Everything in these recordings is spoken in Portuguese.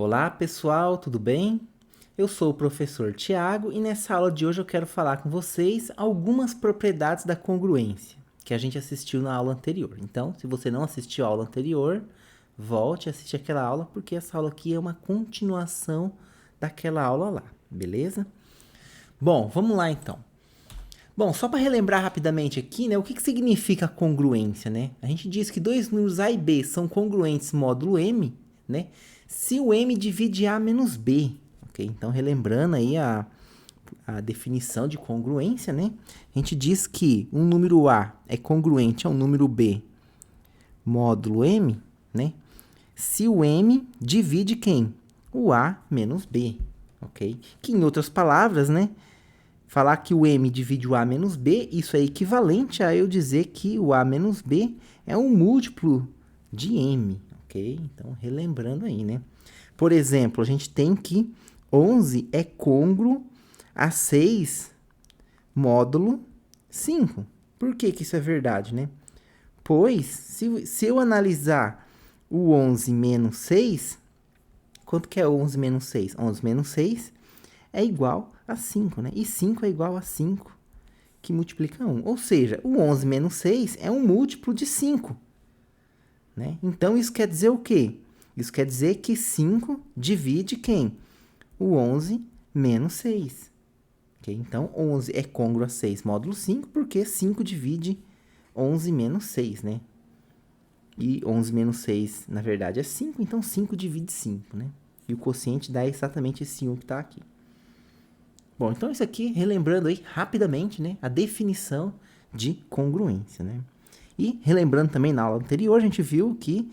Olá pessoal, tudo bem? Eu sou o professor Tiago e nessa aula de hoje eu quero falar com vocês algumas propriedades da congruência que a gente assistiu na aula anterior. Então, se você não assistiu a aula anterior, volte e assiste aquela aula porque essa aula aqui é uma continuação daquela aula lá, beleza? Bom, vamos lá então. Bom, só para relembrar rapidamente aqui, né, o que significa congruência, né? A gente diz que dois números A e B são congruentes módulo M, né? Se o M divide A menos B, ok? Então, relembrando aí a definição de congruência, né? A gente diz que um número A é congruente a um número B módulo M, né? Se o M divide quem? O A menos B, ok? Que em outras palavras, né? Falar que o M divide o A menos B, isso é equivalente a eu dizer que o A menos B é um múltiplo de M, ok? Então, relembrando aí, né? Por exemplo, a gente tem que 11 é congruo a 6 módulo 5. Por que isso é verdade, né? Pois, se eu analisar o 11 menos 6, quanto que é 11 menos 6? 11 menos 6 é igual a 5, né? E 5 é igual a 5, que multiplica 1. Ou seja, o 11 menos 6 é um múltiplo de 5, né? Então, isso quer dizer o quê? Isso quer dizer que 5 divide quem? O 11 menos 6. Okay? Então, 11 é congruo a 6 módulo 5, porque 5 divide 11 menos 6, né? E 11 menos 6, na verdade, é 5, então 5 divide 5, né? E o quociente dá exatamente esse 1 que está aqui. Bom, então isso aqui, relembrando aí rapidamente, né, a definição de congruência, né? E relembrando também na aula anterior, a gente viu que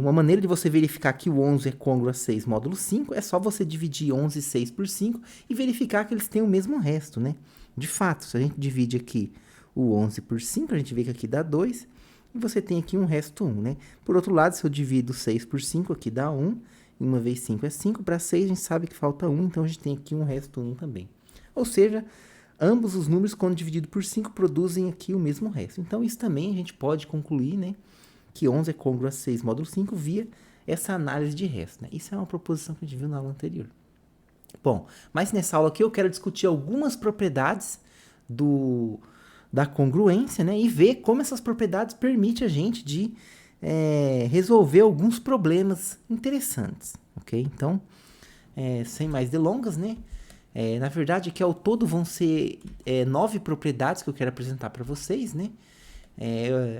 uma maneira de você verificar que o 11 é congruo a 6 módulo 5 é só você dividir 11 e 6 por 5 e verificar que eles têm o mesmo resto, né? De fato, se a gente divide aqui o 11 por 5, a gente vê que aqui dá 2 e você tem aqui um resto 1, né? Por outro lado, se eu divido 6 por 5, aqui dá 1. E 1 vezes 5 é 5. Para 6, a gente sabe que falta 1, então a gente tem aqui um resto 1 também. Ou seja, ambos os números, quando dividido por 5, produzem aqui o mesmo resto. Então, isso também a gente pode concluir, né? Que 11 é congruo a 6 módulo 5 via essa análise de resto, né? Isso é uma proposição que a gente viu na aula anterior. Bom, mas nessa aula aqui eu quero discutir algumas propriedades da congruência, né? E ver como essas propriedades permitem a gente de resolver alguns problemas interessantes, ok? Então, sem mais delongas, né? Na verdade, aqui ao todo vão ser 9 propriedades que eu quero apresentar para vocês, né?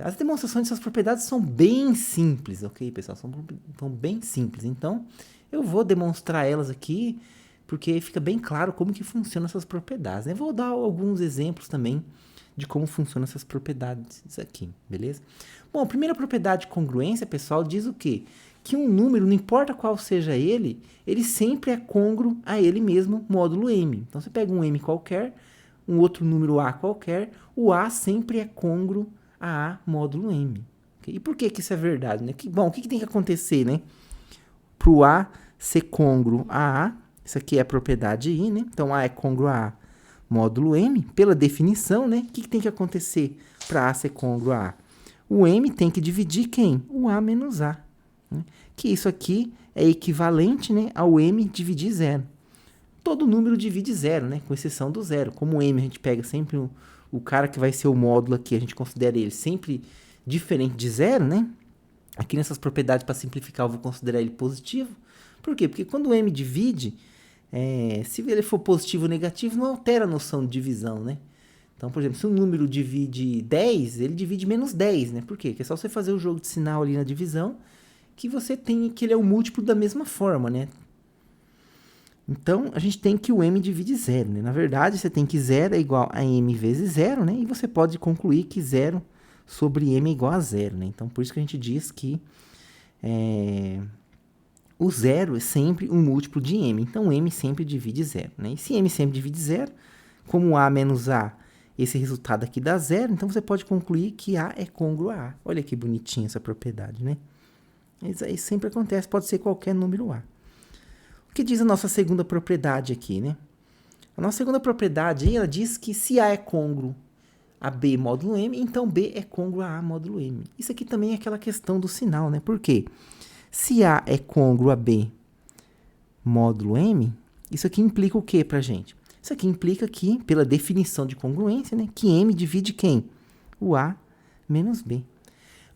As demonstrações dessas propriedades são bem simples, ok, pessoal? São bem simples. Então, eu vou demonstrar elas aqui, porque fica bem claro como que funcionam essas propriedades, né? Vou dar alguns exemplos também de como funcionam essas propriedades aqui, beleza? Bom, a primeira propriedade de congruência, pessoal, diz o quê? Que um número, não importa qual seja ele sempre é congruo a ele mesmo, módulo M. Então, você pega um M qualquer, um outro número A qualquer, o A sempre é congruo a A módulo M. Okay? E por que isso é verdade? Né? Bom, o que tem que acontecer, né? Para o A ser congruo a A, isso aqui é a propriedade I, né? Então, A é congruo a A módulo M, pela definição, né? O que tem que acontecer para A ser congruo a A? O M tem que dividir quem? O A menos A. Né? Que isso aqui é equivalente, né, ao M dividir zero. Todo número divide zero, né? Com exceção do zero. Como o M a gente pega sempre o cara que vai ser o módulo aqui, a gente considera ele sempre diferente de zero, né? Aqui nessas propriedades, para simplificar, eu vou considerar ele positivo. Por quê? Porque quando o M divide, se ele for positivo ou negativo, não altera a noção de divisão, né? Então, por exemplo, se um número divide 10, ele divide menos 10, né? Por quê? Porque é só você fazer o jogo de sinal ali na divisão que você tem que ele é o múltiplo da mesma forma, né? Então, a gente tem que o M divide zero, né? Na verdade, você tem que zero é igual a M vezes zero, né? E você pode concluir que zero sobre M é igual a zero, né? Então, por isso que a gente diz que o zero é sempre um múltiplo de M. Então, M sempre divide zero, né? E se M sempre divide zero, como A menos A, esse resultado aqui dá zero, então você pode concluir que A é congruo a A. Olha que bonitinha essa propriedade, né? Isso aí sempre acontece, pode ser qualquer número A. O que diz a nossa segunda propriedade aqui, né? A nossa segunda propriedade, ela diz que se A é congruo a B módulo M, então B é congruo a A módulo M. Isso aqui também é aquela questão do sinal, né? Por quê? Se A é congruo a B módulo M, isso aqui implica o que pra gente? Isso aqui implica que, pela definição de congruência, né, que M divide quem? O A menos B.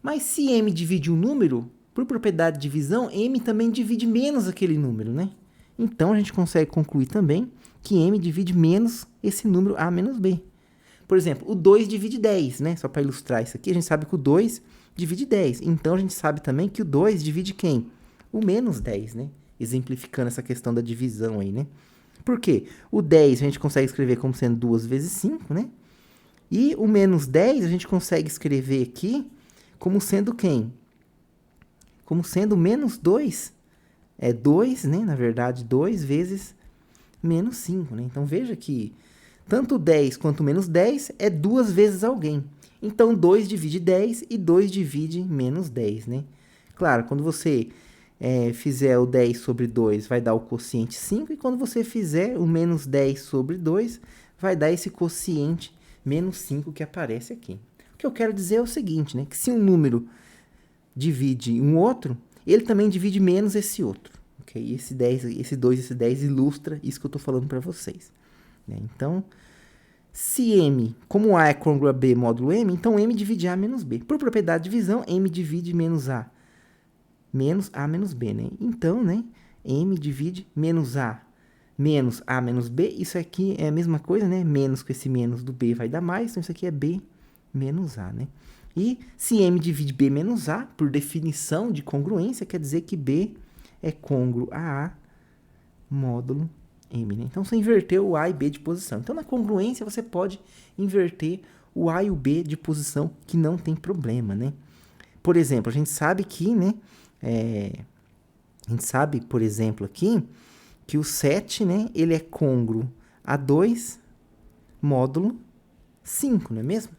Mas se M divide um número, por propriedade de divisão, M também divide menos aquele número, né? Então, a gente consegue concluir também que M divide menos esse número A menos B. Por exemplo, o 2 divide 10, né? Só para ilustrar isso aqui, a gente sabe que o 2 divide 10. Então, a gente sabe também que o 2 divide quem? O menos 10, né? Exemplificando essa questão da divisão aí, né? Por quê? O 10 a gente consegue escrever como sendo 2 vezes 5, né? E o menos 10 a gente consegue escrever aqui como sendo quem? Como sendo menos 2. É 2, né? Na verdade, 2 vezes menos 5, né? Então, veja que tanto 10 quanto menos 10 é 2 vezes alguém. Então, 2 divide 10 e 2 divide menos 10, né? Claro, quando você fizer o 10 sobre 2, vai dar o quociente 5. E quando você fizer o menos 10 sobre 2, vai dar esse quociente menos 5 que aparece aqui. O que eu quero dizer é o seguinte, né? Que se um número divide um outro, ele também divide menos esse outro. Okay? Esse 10, esse 2, esse 10 ilustra isso que eu estou falando para vocês. Né? Então, se M, como A é côngruo a B módulo M, então M divide A menos B. Por propriedade de divisão, M divide menos A menos B, né? Então, né, M divide menos A menos B. Isso aqui é a mesma coisa, né? Menos com esse menos do B vai dar mais. Então, isso aqui é B menos A, né? E se M divide B menos A, por definição de congruência, quer dizer que B é côngruo a A módulo M, né? Então, você inverteu o A e B de posição. Então, na congruência, você pode inverter o A e o B de posição, que não tem problema, né? Por exemplo, a gente sabe que, né? A gente sabe, por exemplo, aqui, que o 7, né? Ele é côngruo a 2 módulo 5, não é mesmo?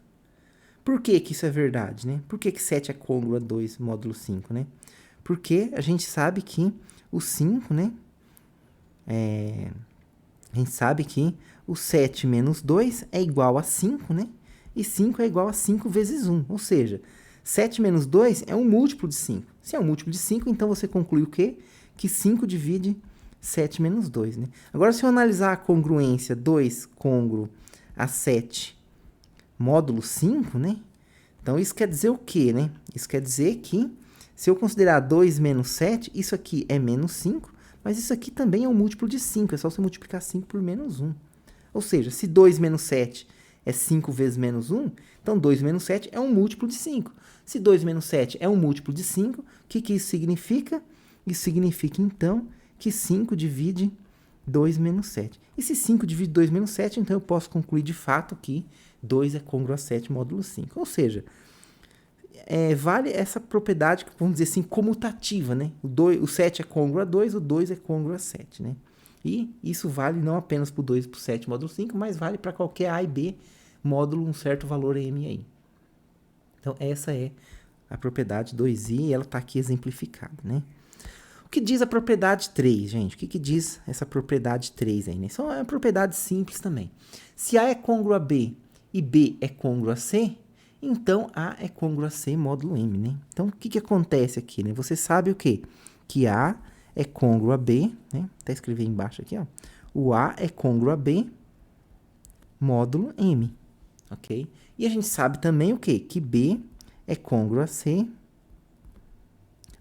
Por que que isso é verdade, né? Por que que 7 é côngruo a 2 módulo 5, né? Porque a gente sabe que o 5, né? A gente sabe que o 7 menos 2 é igual a 5, né? E 5 é igual a 5 vezes 1. Ou seja, 7 menos 2 é um múltiplo de 5. Se é um múltiplo de 5, então você conclui o quê? Que 5 divide 7 menos 2, né? Agora, se eu analisar a congruência 2 côngruo a 7 módulo 5, né? Então, isso quer dizer o quê, né? Isso quer dizer que, se eu considerar 2 menos 7, isso aqui é menos 5, mas isso aqui também é um múltiplo de 5, é só você multiplicar 5 por menos 1. Ou seja, se 2 menos 7 é 5 vezes menos 1, então 2 menos 7 é um múltiplo de 5. Se 2 menos 7 é um múltiplo de 5, o que que isso significa? Isso significa, então, que 5 divide 2 menos 7. E se 5 divide 2 menos 7, então eu posso concluir de fato que 2 é côngruo a 7 módulo 5. Ou seja, vale essa propriedade, vamos dizer assim, comutativa, né? O 7 é côngruo a 2, o 2 é côngruo a 7, né? E isso vale não apenas para o 2 e para o 7 módulo 5, mas vale para qualquer A e B módulo um certo valor M aí. Então, essa é a propriedade 2i e ela está aqui exemplificada, né? O que diz a propriedade 3, gente? O que diz essa propriedade 3 aí, né? Isso é uma propriedade simples também. Se A é côngruo a B e B é côngruo a C, então A é côngruo a C módulo M, né? Então, o que acontece aqui, né? Você sabe o quê? Que A é côngruo a B, né? Até escrever embaixo aqui, ó. O A é côngruo a B módulo M, ok? E a gente sabe também o quê? Que B é côngruo a C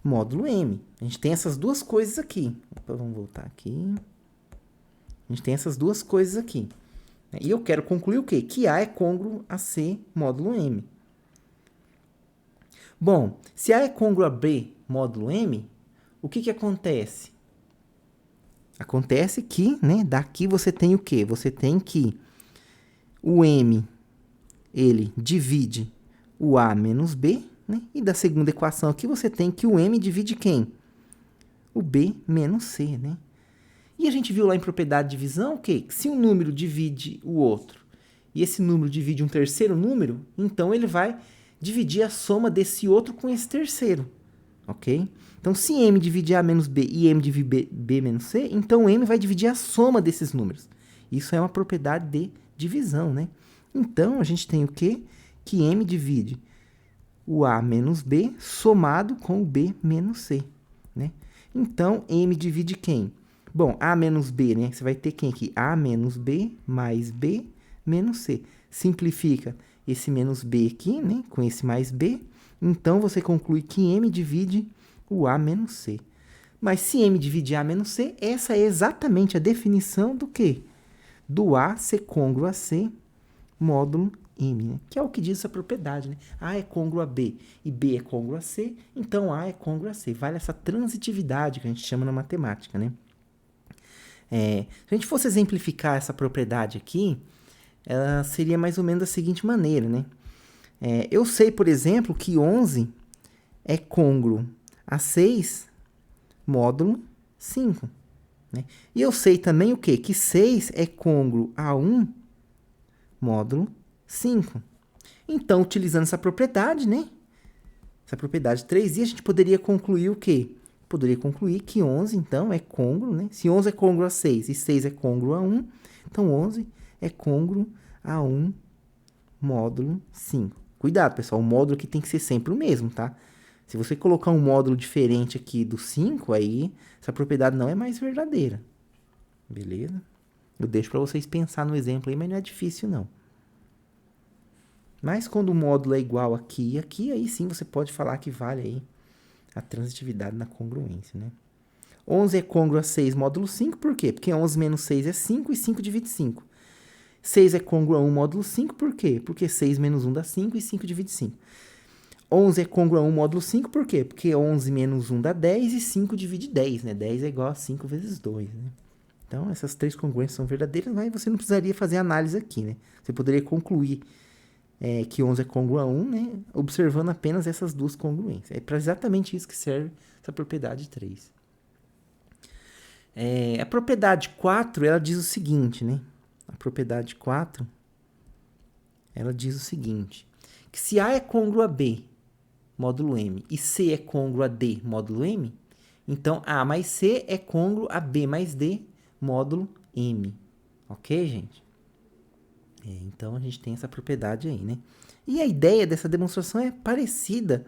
módulo M. A gente tem essas duas coisas aqui. Opa, vamos voltar aqui. A gente tem essas duas coisas aqui. E eu quero concluir o quê? Que A é côngruo a C módulo M. Bom, se A é côngruo a B módulo M, o que acontece? Acontece que, né, daqui você tem o quê? Você tem que o M, ele divide o A menos B, né? E da segunda equação aqui você tem que o M divide quem? O B menos C, né? E a gente viu lá em propriedade de divisão o quê? Que se um número divide o outro e esse número divide um terceiro número, então ele vai dividir a soma desse outro com esse terceiro, ok? Então, se M divide A menos B e M divide B menos C, então M vai dividir a soma desses números. Isso é uma propriedade de divisão, né? Então, a gente tem o quê? Que M divide o A menos B somado com o B menos C, né? Então, M divide quem? Bom, A menos B, né? Você vai ter quem aqui? A menos B mais B menos C. Simplifica esse menos B aqui, né? Com esse mais B. Então, você conclui que M divide o A menos C. Mas se M divide A menos C, essa é exatamente a definição do quê? Do A ser côngruo a C módulo M, né? Que é o que diz essa propriedade, né? A é côngruo a B e B é côngruo a C, então A é côngruo a C. Vale essa transitividade que a gente chama na matemática, né? Se a gente fosse exemplificar essa propriedade aqui, ela seria mais ou menos da seguinte maneira, né? Eu sei, por exemplo, que 11 é côngruo a 6 módulo 5. Né? E eu sei também o quê? Que 6 é côngruo a 1 módulo 5. Então, utilizando essa propriedade, né? Essa propriedade 3i, a gente poderia concluir o quê? Poderia concluir que 11, então, é côngruo, né? Se 11 é côngruo a 6 e 6 é côngruo a 1, então 11 é côngruo a 1 módulo 5. Cuidado, pessoal, o módulo aqui tem que ser sempre o mesmo, tá? Se você colocar um módulo diferente aqui do 5, aí essa propriedade não é mais verdadeira. Beleza? Eu deixo para vocês pensar no exemplo aí, mas não é difícil, não. Mas quando o módulo é igual aqui e aqui, aí sim você pode falar que vale aí a transitividade na congruência, né? 11 é côngruo a 6 módulo 5, por quê? Porque 11 menos 6 é 5 e 5 divide 5. 6 é côngruo a 1 módulo 5, por quê? Porque 6 menos 1 dá 5 e 5 divide 5. 11 é côngruo a 1 módulo 5, por quê? Porque 11 menos 1 dá 10 e 5 divide 10, né? 10 é igual a 5 vezes 2, né? Então, essas três congruências são verdadeiras, mas você não precisaria fazer análise aqui, né? Você poderia concluir que 11 é côngruo a 1, né? Observando apenas essas duas congruências. É para exatamente isso que serve essa propriedade 3. A propriedade 4, ela diz o seguinte, né? A propriedade 4, ela diz o seguinte, que se A é côngruo a B, módulo M, e C é côngruo a D, módulo M, então A mais C é côngruo a B mais D, módulo M. Ok, gente? Então, a gente tem essa propriedade aí, né? E a ideia dessa demonstração é parecida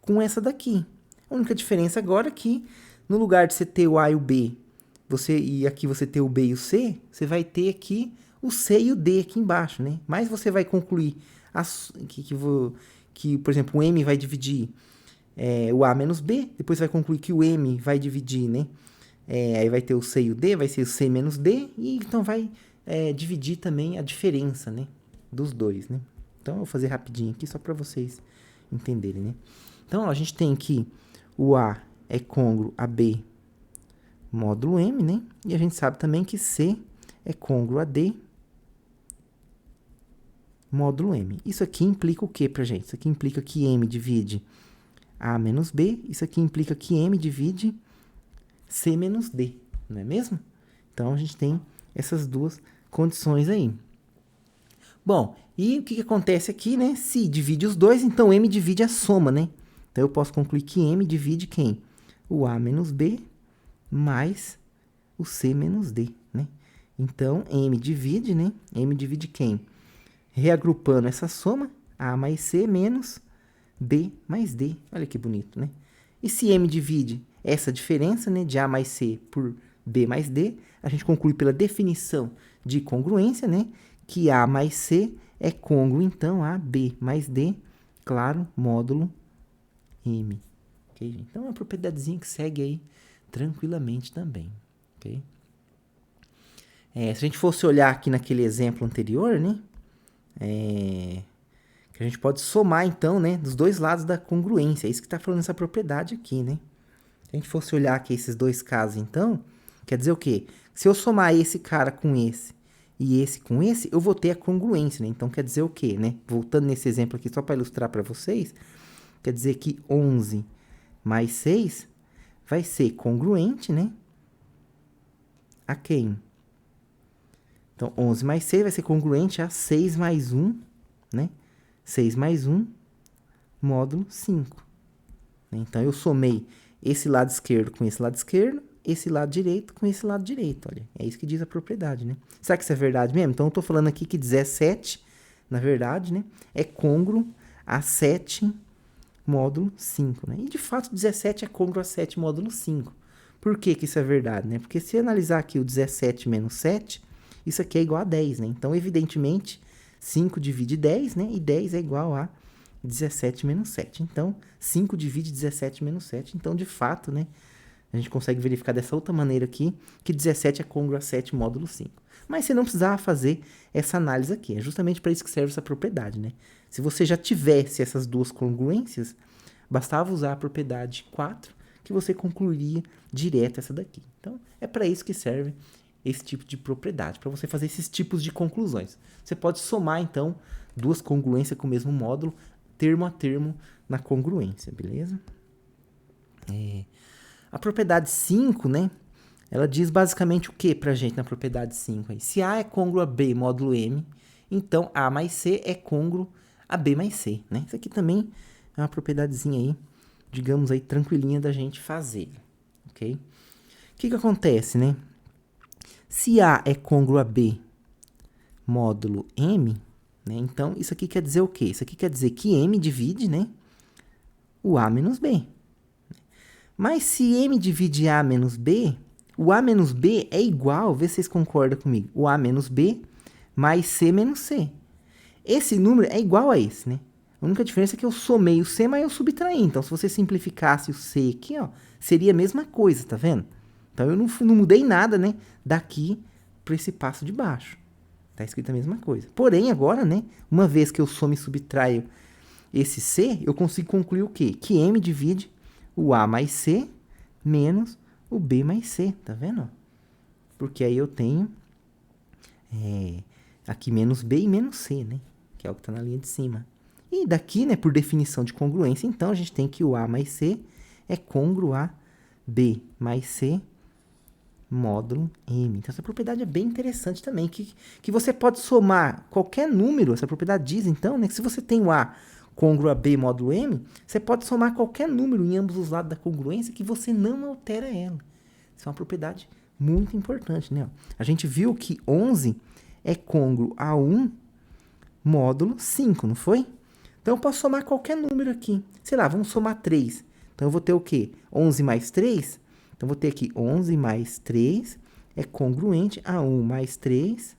com essa daqui. A única diferença agora é que, no lugar de você ter o A e o B, e aqui você ter o B e o C, você vai ter aqui o C e o D aqui embaixo, né? Mas você vai concluir que, por exemplo, o M vai dividir o A menos B, depois vai concluir que o M vai dividir, né? Aí vai ter o C e o D, vai ser o C menos D, e então vai dividir também a diferença, né? Dos dois, né? Então, eu vou fazer rapidinho aqui, só para vocês entenderem, né? Então, ó, a gente tem aqui o A é côngruo a B módulo M, né? E a gente sabe também que C é côngruo a D módulo M. Isso aqui implica o que pra gente? Isso aqui implica que M divide A menos B. Isso aqui implica que M divide C menos D, não é mesmo? Então, a gente tem essas duas condições aí. Bom, e o que acontece aqui, né? Se divide os dois, então M divide a soma, né? Então, eu posso concluir que M divide quem? O A menos B mais o C menos D, né? Então, M divide, né? M divide quem? Reagrupando essa soma, A mais C menos B mais D. Olha que bonito, né? E se M divide essa diferença, né, de A mais C por B mais D, a gente conclui pela definição de congruência, né, que A mais C é côngruo, então, a B mais D, claro, módulo M. Okay, gente? Então, é uma propriedadezinha que segue aí tranquilamente também. Okay? Se a gente fosse olhar aqui naquele exemplo anterior, né, que a gente pode somar, então, né, dos dois lados da congruência. É isso que está falando essa propriedade aqui, né? Se a gente fosse olhar aqui esses dois casos, então, quer dizer o quê? Se eu somar esse cara com esse e esse com esse, eu vou ter a congruência, né? Então, quer dizer o quê, né? Voltando nesse exemplo aqui, só para ilustrar para vocês, quer dizer que 11 mais 6 vai ser congruente, né? A quem? Então, 11 mais 6 vai ser congruente a 6 mais 1, né? 6 mais 1, módulo 5. Então, eu somei esse lado esquerdo com esse lado esquerdo, esse lado direito com esse lado direito. Olha, é isso que diz a propriedade, né? Será que isso é verdade mesmo? Então, eu estou falando aqui que 17, na verdade, né, é côngruo a 7 módulo 5, né? E, de fato, 17 é côngruo a 7 módulo 5. Por que que isso é verdade, né? Porque se analisar aqui o 17 menos 7, isso aqui é igual a 10, né? Então, evidentemente, 5 divide 10, né? E 10 é igual a 17 menos 7. Então, 5 divide 17 menos 7. Então, de fato, né? A gente consegue verificar dessa outra maneira aqui, que 17 é côngruo a 7 módulo 5. Mas você não precisava fazer essa análise aqui. É justamente para isso que serve essa propriedade, né? Se você já tivesse essas duas congruências, bastava usar a propriedade 4, que você concluiria direto essa daqui. Então, é para isso que serve esse tipo de propriedade, para você fazer esses tipos de conclusões. Você pode somar, então, duas congruências com o mesmo módulo, termo a termo na congruência, beleza? A propriedade 5, né? Ela diz basicamente o que pra gente na propriedade 5? Aí? Se A é côngruo a B módulo M, então A mais C é côngruo a B mais C, né? Isso aqui também é uma propriedadezinha aí, digamos aí, tranquilinha da gente fazer, ok? O que acontece, né? Se A é côngruo a B módulo M, né? Então, isso aqui quer dizer o quê? Isso aqui quer dizer que M divide, né? O A menos B. Mas se M divide A menos B, o A menos B é igual, vê se vocês concordam comigo, o A menos B mais C menos C. Esse número é igual a esse, né? A única diferença é que eu somei o C, mas eu subtraí. Então, se você simplificasse o C aqui, ó, seria a mesma coisa, tá vendo? Então, eu não mudei nada, né? Daqui para esse passo de baixo. Tá escrito a mesma coisa. Porém, agora, né? Uma vez que eu somo e subtraio esse C, eu consigo concluir o quê? Que M divide o A mais C menos o B mais C, tá vendo? Porque aí eu tenho aqui menos B e menos C, né? Que é o que está na linha de cima. E daqui, né, por definição de congruência, então, a gente tem que o A mais C é côngruo a B mais C módulo M. Então, essa propriedade é bem interessante também, que você pode somar qualquer número, essa propriedade diz, então, né, que se você tem o A côngruo a B módulo M, você pode somar qualquer número em ambos os lados da congruência que você não altera ela. Isso é uma propriedade muito importante, né? A gente viu que 11 é côngruo a 1 módulo 5, não foi? Então, eu posso somar qualquer número aqui. Sei lá, vamos somar 3. Então, eu vou ter o quê? 11 mais 3? Então, eu vou ter aqui 11 mais 3 é congruente a 1 mais 3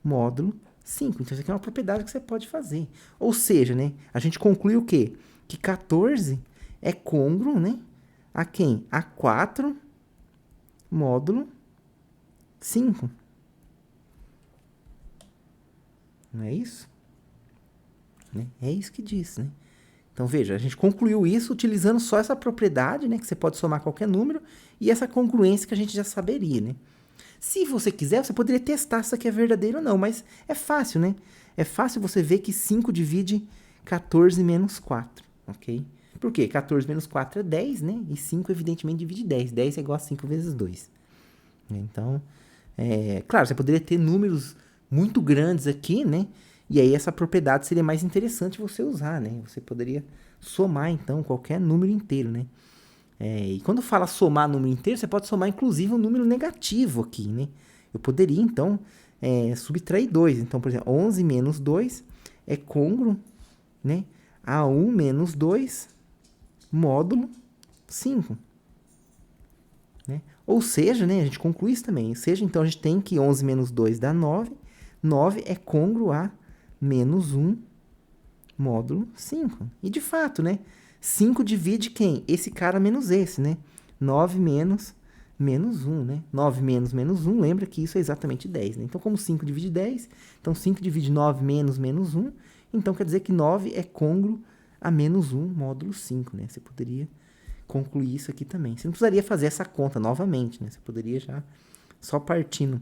módulo 5. Então, isso aqui é uma propriedade que você pode fazer. Ou seja, né, a gente conclui o quê? Que 14 é côngruo, né, a quem? A 4 módulo 5. Não é isso? Né? É isso que diz, né? Então, veja, a gente concluiu isso utilizando só essa propriedade, né, que você pode somar qualquer número, e essa congruência que a gente já saberia, né? Se você quiser, você poderia testar se isso aqui é verdadeiro ou não, mas é fácil, né? É fácil você ver que 5 divide 14 menos 4, ok? Por quê? 14 menos 4 é 10, né? E 5, evidentemente, divide 10. 10 é igual a 5 vezes 2. Então, claro, você poderia ter números muito grandes aqui, né? E aí essa propriedade seria mais interessante você usar, né? Você poderia somar, então, qualquer número inteiro, né? E quando fala somar número inteiro, você pode somar, inclusive, um número negativo aqui, né? Eu poderia, então, subtrair 2. Então, por exemplo, 11 menos 2 é côngruo, né, a 1 menos 2 módulo 5. Né? Ou seja, né, a gente conclui isso também. Ou seja, então, a gente tem que 11 menos 2 dá 9. 9 é côngruo a menos 1 módulo 5. E, de fato, né, 5 divide quem? Esse cara menos esse, né? 9 menos 1, né? 9 menos 1, lembra que isso é exatamente 10, né? Então, como 5 divide 10, então 5 divide 9 menos 1, então quer dizer que 9 é côngruo a menos 1 módulo 5, né? Você poderia concluir isso aqui também. Você não precisaria fazer essa conta novamente, né? Você poderia já, só partindo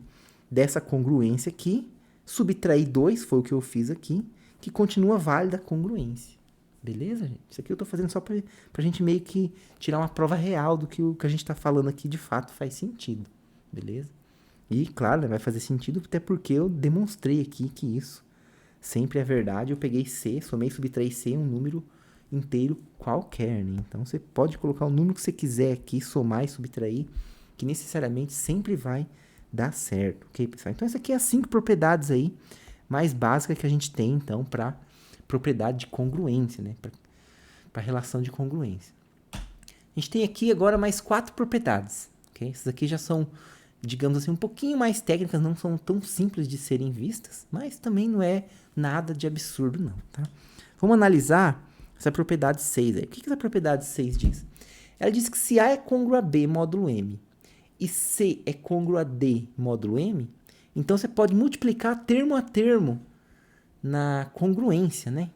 dessa congruência aqui, subtrair 2, foi o que eu fiz aqui, que continua válida a congruência. Beleza, gente? Isso aqui eu tô fazendo só pra gente meio que tirar uma prova real do que o que a gente tá falando aqui de fato faz sentido. Beleza? E, claro, vai fazer sentido até porque eu demonstrei aqui que isso sempre é verdade. Eu peguei C, somei e subtraí C, um número inteiro qualquer, né? Então, você pode colocar o número que você quiser aqui, somar e subtrair, que necessariamente sempre vai dar certo, ok, pessoal? Então, essa aqui é as 5 propriedades aí mais básicas que a gente tem, então, para propriedade de congruência, né? Para relação de congruência. A gente tem aqui agora mais 4 propriedades. Okay? Essas aqui já são, digamos assim, um pouquinho mais técnicas, não são tão simples de serem vistas, mas também não é nada de absurdo não, tá? Vamos analisar essa propriedade 6 aí. O que essa propriedade 6 diz? Ela diz que se A é côngruo a B módulo M e C é côngruo a D módulo M, então você pode multiplicar termo a termo na congruência, né?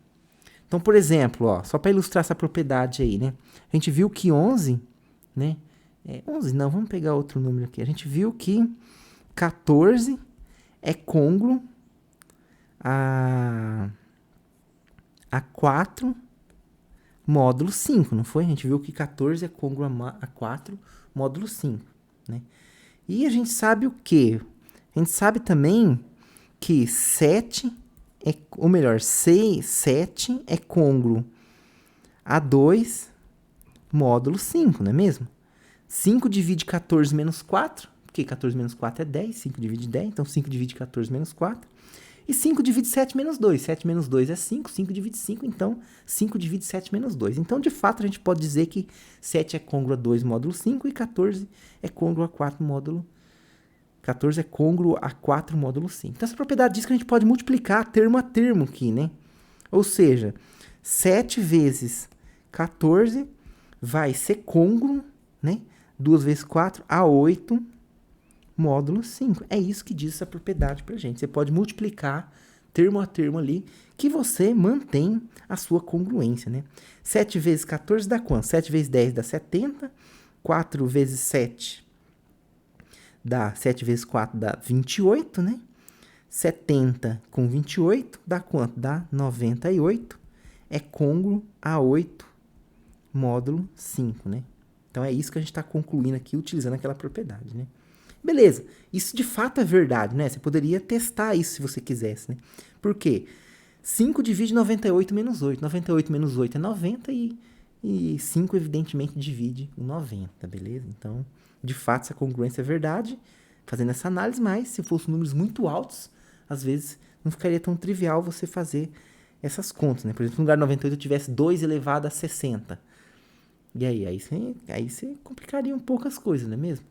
Então, por exemplo, ó, só para ilustrar essa propriedade aí, né? A gente viu que 11, né? 11 não, vamos pegar outro número aqui. A gente viu que 14 é côngruo a 4 módulo 5, não foi? A gente viu que 14 é côngruo a 4 módulo 5, né? E a gente sabe o quê? A gente sabe também que 7 ou melhor, 7 é côngruo a 2 módulo 5, não é mesmo? 5 divide 14 menos 4, porque 14 menos 4 é 10, 5 divide 10, então 5 divide 14 menos 4. E 5 divide 7 menos 2, 7 menos 2 é 5, 5 divide 5, então 5 divide 7 menos 2. Então, de fato, a gente pode dizer que 7 é côngruo a 2 módulo 5 e 14 é côngruo a 4 módulo 14 é côngruo a 4 módulo 5. Então, essa propriedade diz que a gente pode multiplicar termo a termo aqui, né? Ou seja, 7 vezes 14 vai ser côngruo, né? 2 vezes 4 a 8 módulo 5. É isso que diz essa propriedade pra gente. Você pode multiplicar termo a termo ali, que você mantém a sua congruência, né? 7 vezes 14 dá quanto? 7 vezes 10 dá 70. 4 vezes 7 dá 7 vezes 4 dá 28, né? 70 com 28 dá quanto? Dá 98. É côngruo a 8 módulo 5, né? Então, é isso que a gente está concluindo aqui, utilizando aquela propriedade, né? Beleza, isso de fato é verdade, né? Você poderia testar isso se você quisesse, né? Por quê? 5 divide 98 menos 8. 98 menos 8 é 90 e 5, evidentemente, divide o 90, beleza? Então, de fato, essa congruência é verdade, fazendo essa análise, mas se fossem números muito altos, às vezes não ficaria tão trivial você fazer essas contas, né? Por exemplo, no lugar de 98 eu tivesse 2 elevado a 60. E aí você complicaria um pouco as coisas, não é mesmo?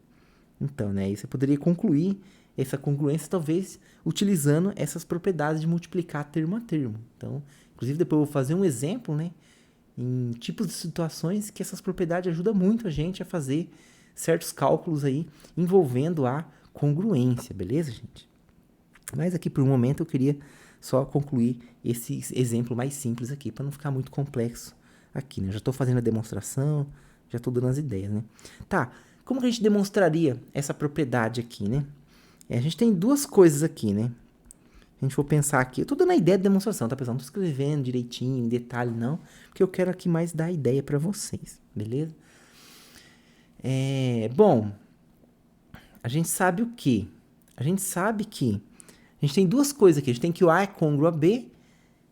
Então, né, aí você poderia concluir essa congruência, talvez, utilizando essas propriedades de multiplicar termo a termo. Então, inclusive, depois eu vou fazer um exemplo, né, em tipos de situações que essas propriedades ajudam muito a gente a fazer certos cálculos aí envolvendo a congruência, beleza, gente? Mas aqui, por um momento, eu queria só concluir esse exemplo mais simples aqui, para não ficar muito complexo aqui, né? Já estou fazendo a demonstração, já estou dando as ideias, né? Tá, como que a gente demonstraria essa propriedade aqui, né? A gente tem duas coisas aqui, né? A gente for pensar aqui, eu estou dando a ideia de demonstração, tá, pessoal? Não estou escrevendo direitinho, em detalhe, não, porque eu quero aqui mais dar a ideia para vocês, beleza? Bom, a gente sabe o quê? A gente sabe que a gente tem duas coisas aqui. A gente tem que o A é côngruo a B,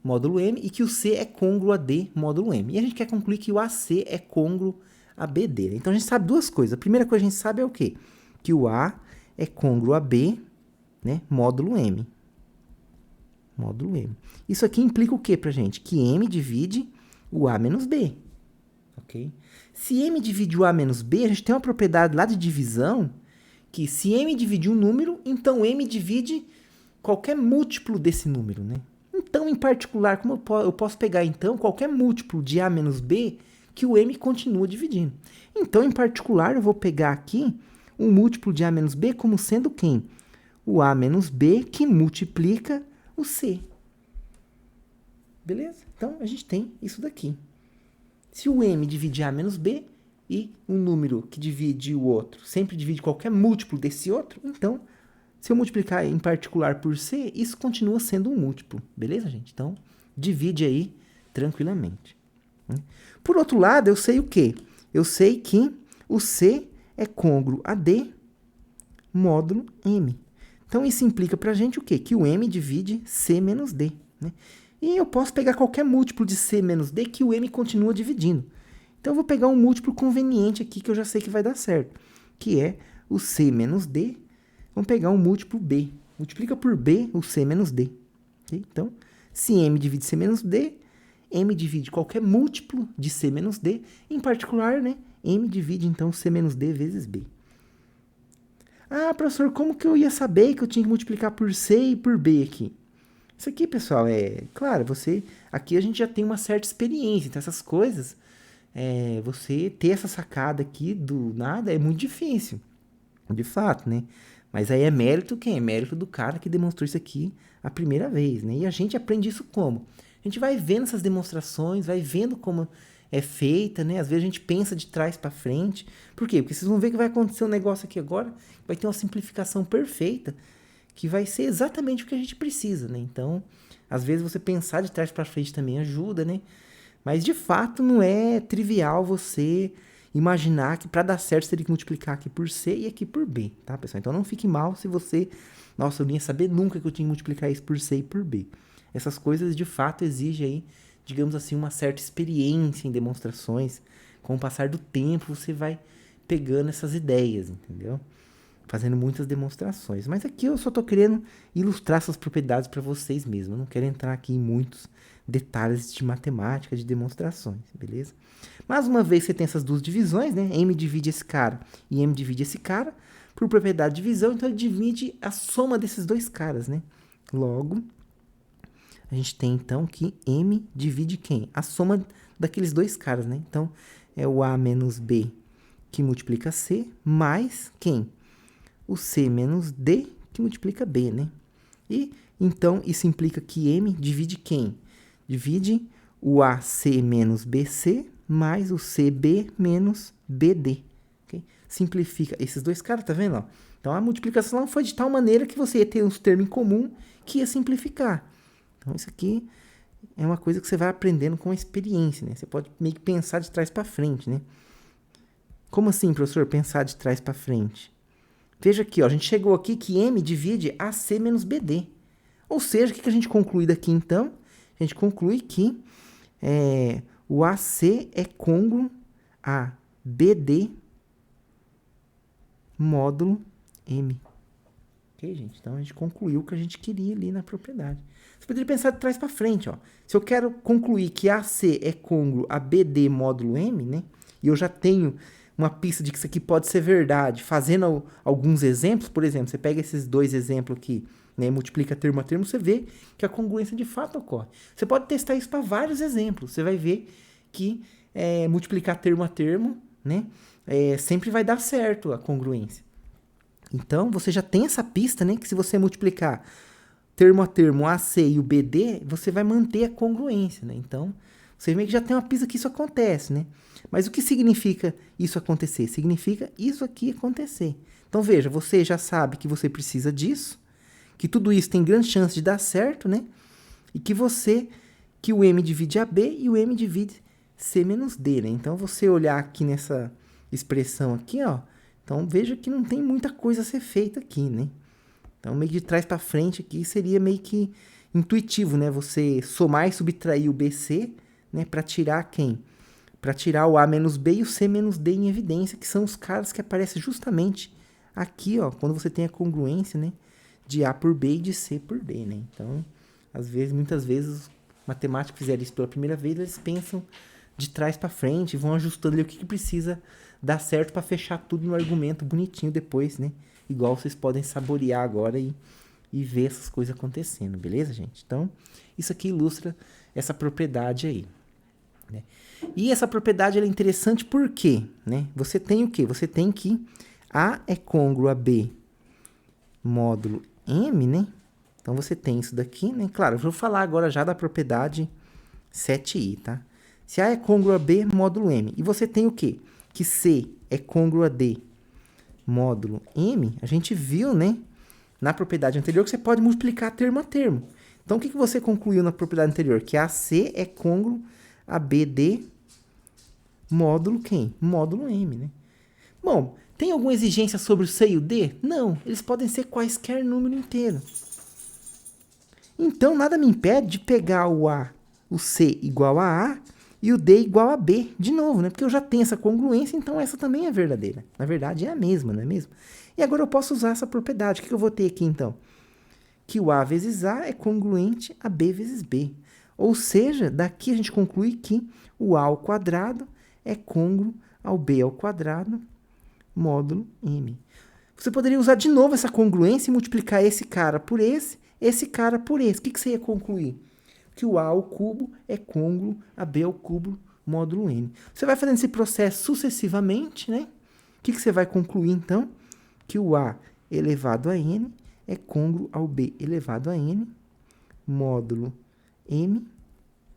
módulo M, e que o C é côngruo a D, módulo M. E a gente quer concluir que o AC é côngruo a BD. Então, a gente sabe duas coisas. A primeira coisa que a gente sabe é o quê? Que o A é côngruo a B, né, módulo M. Módulo M. Isso aqui implica o quê pra gente? Que M divide o A menos B. Ok? Se M divide o A menos B, a gente tem uma propriedade lá de divisão que se M divide um número, então M divide qualquer múltiplo desse número, né? Então, em particular, como eu posso pegar, então, qualquer múltiplo de A menos B que o M continua dividindo. Então, em particular, eu vou pegar aqui um múltiplo de A menos B como sendo quem? O A menos B que multiplica o C. Beleza? Então, a gente tem isso daqui. Se o M divide A menos B e um número que divide o outro sempre divide qualquer múltiplo desse outro, então, se eu multiplicar em particular por C, isso continua sendo um múltiplo. Beleza, gente? Então, divide aí tranquilamente. Por outro lado, eu sei o quê? Eu sei que o C é côngruo a D módulo M. Então, isso implica pra gente o quê? Que o M divide C menos D, né? E eu posso pegar qualquer múltiplo de C menos D que o M continua dividindo. Então, eu vou pegar um múltiplo conveniente aqui que eu já sei que vai dar certo, que é o C menos D. Vamos pegar um múltiplo B. Multiplica por B o C menos D. Okay? Então, se M divide C menos D, M divide qualquer múltiplo de C menos D. Em particular, né, M divide, então, C menos D vezes B. Ah, professor, como que eu ia saber que eu tinha que multiplicar por C e por B aqui? Isso aqui, pessoal, claro, aqui a gente já tem uma certa experiência, então essas coisas, você ter essa sacada aqui do nada é muito difícil, de fato, né? Mas aí é mérito quem? É mérito do cara que demonstrou isso aqui a primeira vez, né? E a gente aprende isso como? A gente vai vendo essas demonstrações, vai vendo como é feita, né? Às vezes a gente pensa de trás para frente. Por quê? Porque vocês vão ver que vai acontecer um negócio aqui agora, vai ter uma simplificação perfeita, que vai ser exatamente o que a gente precisa, né? Então, às vezes você pensar de trás para frente também ajuda, né? Mas de fato não é trivial você imaginar que para dar certo você teria que multiplicar aqui por C e aqui por B, tá, pessoal? Então não fique mal se você, nossa, eu nem ia saber nunca que eu tinha que multiplicar isso por C e por B. Essas coisas de fato exigem aí, digamos assim, uma certa experiência em demonstrações. Com o passar do tempo você vai pegando essas ideias, entendeu? Fazendo muitas demonstrações. Mas aqui eu só estou querendo ilustrar essas propriedades para vocês mesmo. Eu não quero entrar aqui em muitos detalhes de matemática, de demonstrações, beleza? Mas uma vez que você tem essas duas divisões, né? M divide esse cara e M divide esse cara, por propriedade de divisão, então ele divide a soma desses dois caras, né? Logo, a gente tem então que M divide quem? A soma daqueles dois caras, né? Então, é o A menos B que multiplica C, mais quem? O C menos D que multiplica B, né? E, então, isso implica que M divide quem? Divide o AC menos BC mais o CB menos BD. Okay? Simplifica esses dois caras, tá vendo? Ó? Então, a multiplicação foi de tal maneira que você ia ter uns termos em comum que ia simplificar. Então, isso aqui é uma coisa que você vai aprendendo com a experiência, né? Você pode meio que pensar de trás para frente, né? Como assim, professor, pensar de trás para frente? Veja aqui, ó, a gente chegou aqui que M divide AC menos BD. Ou seja, o que a gente conclui daqui, então? A gente conclui que o AC é côngruo a BD módulo M. Ok, gente? Então, a gente concluiu o que a gente queria ali na propriedade. Você poderia pensar de trás para frente, ó. Se eu quero concluir que AC é côngruo a BD módulo M, né? E eu já tenho uma pista de que isso aqui pode ser verdade, fazendo alguns exemplos, por exemplo, você pega esses dois exemplos aqui, né, multiplica termo a termo, você vê que a congruência de fato ocorre. Você pode testar isso para vários exemplos, você vai ver que multiplicar termo a termo, né, sempre vai dar certo a congruência. Então, você já tem essa pista, né, que se você multiplicar termo a termo, o AC e o BD, você vai manter a congruência, né? Então, você meio que já tem uma pista que isso acontece, né? Mas o que significa isso acontecer? Significa isso aqui acontecer. Então, veja, você já sabe que você precisa disso, que tudo isso tem grande chance de dar certo, né? E que o M divide AB e o M divide C menos D, né? Então, você olhar aqui nessa expressão aqui, ó, então veja que não tem muita coisa a ser feita aqui, né? Então, meio que de trás para frente aqui seria meio que intuitivo, né? Você somar e subtrair o BC, né? Para tirar quem? Para tirar o A menos B e o C menos D em evidência, que são os caras que aparecem justamente aqui, ó, quando você tem a congruência, né? De A por B e de C por D, né? Então, muitas vezes, os matemáticos que fizeram isso pela primeira vez, eles pensam de trás para frente, vão ajustando ali o que precisa dar certo para fechar tudo no argumento bonitinho depois, né? Igual vocês podem saborear agora e ver essas coisas acontecendo, beleza, gente? Então, isso aqui ilustra essa propriedade aí, né? E essa propriedade ela é interessante por quê, né? Você tem o quê? Você tem que A é côngruo a B módulo M, né? Então, você tem isso daqui, né? Claro, eu vou falar agora já da propriedade 7i, tá? Se A é côngruo a B módulo M, e você tem o quê? Que C é côngruo a D módulo M, a gente viu, né, na propriedade anterior que você pode multiplicar termo a termo. Então, o que você concluiu na propriedade anterior? Que AC é côngruo a BD módulo quem? Módulo M, né? Bom, tem alguma exigência sobre o C e o D? Não, eles podem ser quaisquer número inteiro. Então, nada me impede de pegar o C igual a e o D igual a B, de novo, né? Porque eu já tenho essa congruência, então essa também é verdadeira. Na verdade, é a mesma, não é mesmo? E agora eu posso usar essa propriedade. O que eu vou ter aqui, então? Que o A vezes A é congruente a B vezes B. Ou seja, daqui a gente conclui que o A ao quadrado é côngruo ao b ao quadrado, módulo m. Você poderia usar de novo essa congruência e multiplicar esse cara por esse cara por esse. O que você ia concluir? Que o a ao cubo é côngruo a b ao cubo, módulo n. Você vai fazendo esse processo sucessivamente, né? O que você vai concluir, então? Que o a elevado a n é côngruo ao b elevado a n, módulo m,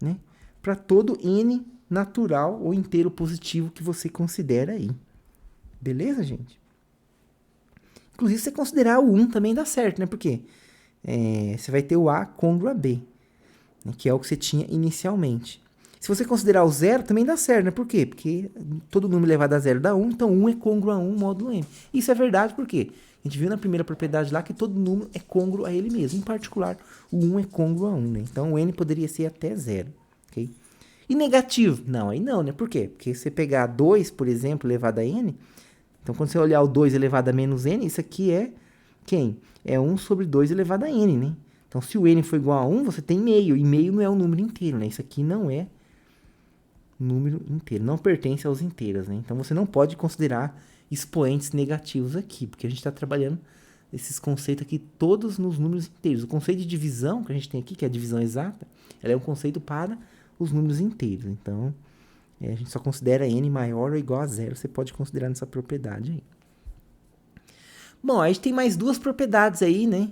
né? Para todo n natural ou inteiro positivo que você considera aí. Beleza, gente? Inclusive, se você considerar o 1 também dá certo, né? Porque você vai ter o a côngruo a b, né? Que é o que você tinha inicialmente. Se você considerar o 0, também dá certo, né? Por quê? Porque todo número elevado a 0 dá 1, então 1 é côngruo a 1 módulo m. Isso é verdade por quê? A gente viu na primeira propriedade lá que todo número é côngruo a ele mesmo. Em particular, o 1 é côngruo a 1, né? Então, o n poderia ser até 0, ok? E negativo? Não, aí não, né? Por quê? Porque se você pegar 2, por exemplo, elevado a n, então quando você olhar o 2 elevado a menos n, isso aqui é quem? É 1 sobre 2 elevado a n, né? Então, se o n for igual a 1, você tem meio, e meio não é um número inteiro, né? Isso aqui não é número inteiro, não pertence aos inteiros, né? Então, você não pode considerar expoentes negativos aqui, porque a gente está trabalhando esses conceitos aqui todos nos números inteiros. O conceito de divisão que a gente tem aqui, que é a divisão exata, ela é um conceito para os números inteiros. Então, a gente só considera n maior ou igual a 0. Você pode considerar nessa propriedade aí. Bom, a gente tem mais duas propriedades aí, né?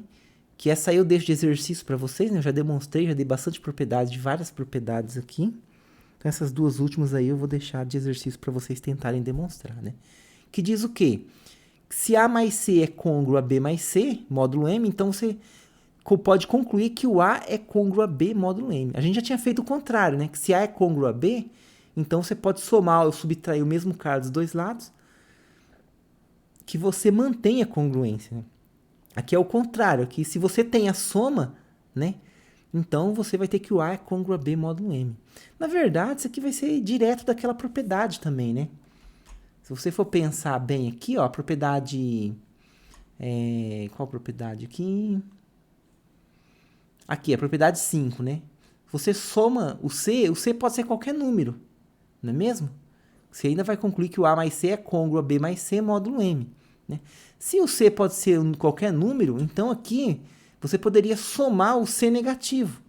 Que essa aí eu deixo de exercício para vocês, né? Eu já demonstrei, já dei bastante propriedades, de várias propriedades aqui. Então, essas duas últimas aí eu vou deixar de exercício para vocês tentarem demonstrar, né? Que diz o quê? Se A mais C é côngruo a B mais C, módulo M, então você pode concluir que o A é côngruo a B, módulo M. A gente já tinha feito o contrário, né? Que se A é côngruo a B, então você pode somar ou subtrair o mesmo cara dos dois lados, que você mantém a congruência, né? Aqui é o contrário, aqui se você tem a soma, né? Então você vai ter que o A é côngruo a B, módulo M. Na verdade, isso aqui vai ser direto daquela propriedade também, né? Se você for pensar bem aqui, ó, a propriedade... qual propriedade aqui? Aqui, a propriedade 5, né? Você soma o C pode ser qualquer número, não é mesmo? Você ainda vai concluir que o A mais C é côngruo a B mais C, módulo M, né? Se o C pode ser qualquer número, então aqui você poderia somar o C negativo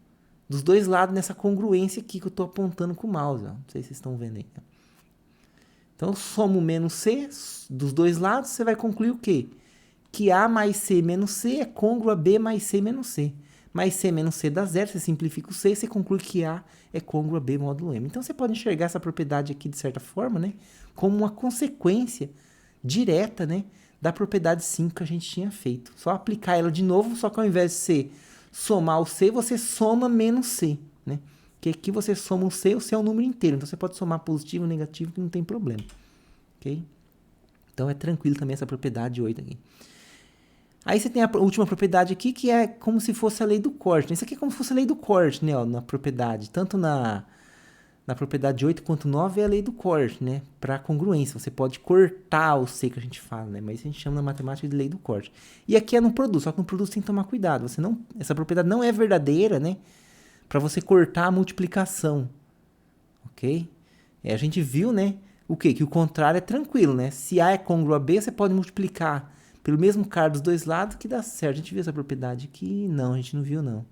dos dois lados nessa congruência aqui que eu estou apontando com o mouse, ó. Não sei se vocês estão vendo aí. Então, soma o menos C dos dois lados, você vai concluir o quê? Que A mais C menos C é côngruo a B mais C menos C. Mais C menos C dá zero, você simplifica o C e você conclui que A é côngruo a B módulo M. Então, você pode enxergar essa propriedade aqui, de certa forma, né, como uma consequência direta, né, da propriedade 5 que a gente tinha feito. Só aplicar ela de novo, só que ao invés de você somar o C, você soma menos C, né? Porque aqui você soma o C é um número inteiro. Então, você pode somar positivo ou negativo que não tem problema. Ok? Então, é tranquilo também essa propriedade 8 aqui. Aí você tem a última propriedade aqui, que é como se fosse a lei do corte. Isso aqui é como se fosse a lei do corte, né? Ó, na propriedade. Tanto na propriedade 8 quanto 9 é a lei do corte, né? Para congruência. Você pode cortar o C que a gente fala, né? Mas a gente chama na matemática de lei do corte. E aqui é no produto. Só que no produto você tem que tomar cuidado. Essa propriedade não é verdadeira, né? Para você cortar a multiplicação, ok? A gente viu, né, o quê? Que o contrário é tranquilo, né? Se A é côngruo a B, você pode multiplicar pelo mesmo cara dos dois lados que dá certo. A gente viu essa propriedade aqui? Não, a gente não viu, não.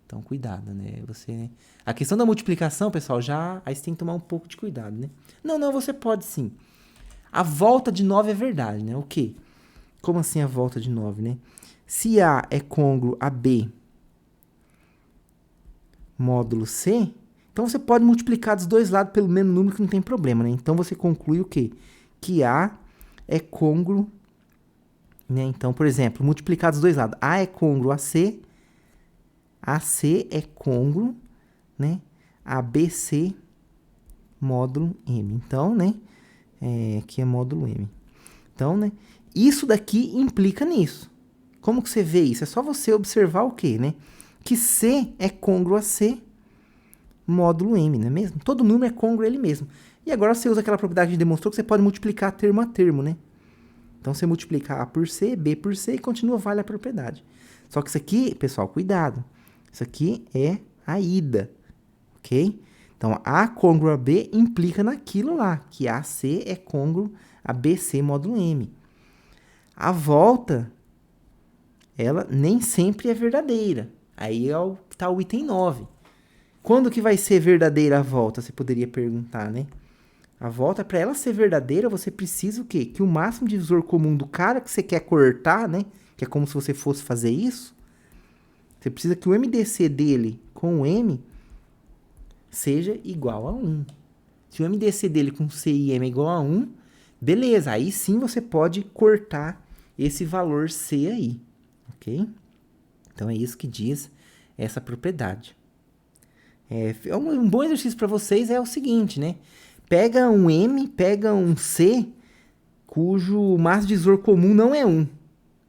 Então, cuidado, né? Né? A questão da multiplicação, pessoal, aí você tem que tomar um pouco de cuidado, né? Não, você pode sim. A volta de 9 é verdade, né? O quê? Como assim a volta de 9, né? Se A é côngruo a B módulo C, então você pode multiplicar dos dois lados pelo mesmo número que não tem problema, né? Então você conclui o quê? Que A é côngruo, né? Então, por exemplo, multiplicar dos dois lados. A é côngruo a C é côngruo, né, a BC módulo M. Então, né, aqui é módulo M. Então, né, isso daqui implica nisso. Como que você vê isso? É só você observar o quê, né? Que C é côngruo a C módulo M, não é mesmo? Todo número é côngruo a ele mesmo. E agora você usa aquela propriedade que a gente demonstrou que você pode multiplicar termo a termo, né? Então, você multiplica A por C, B por C e continua vale a propriedade. Só que isso aqui, pessoal, cuidado. Isso aqui é a ida, ok? Então, A côngruo a B implica naquilo lá, que AC é côngruo a BC módulo M. A volta, ela nem sempre é verdadeira. Aí tá o item 9. Quando que vai ser verdadeira a volta? Você poderia perguntar, né? A volta, para ela ser verdadeira, você precisa o quê? Que o máximo divisor comum do cara que você quer cortar, né? Que é como se você fosse fazer isso. Você precisa que o MDC dele com o M seja igual a 1. Se o MDC dele com C e M é igual a 1, beleza. Aí sim você pode cortar esse valor C aí, ok? Então é isso que diz essa propriedade. Um bom exercício para vocês é o seguinte, né? Pega um M, pega um C, cujo máximo divisor comum não é 1,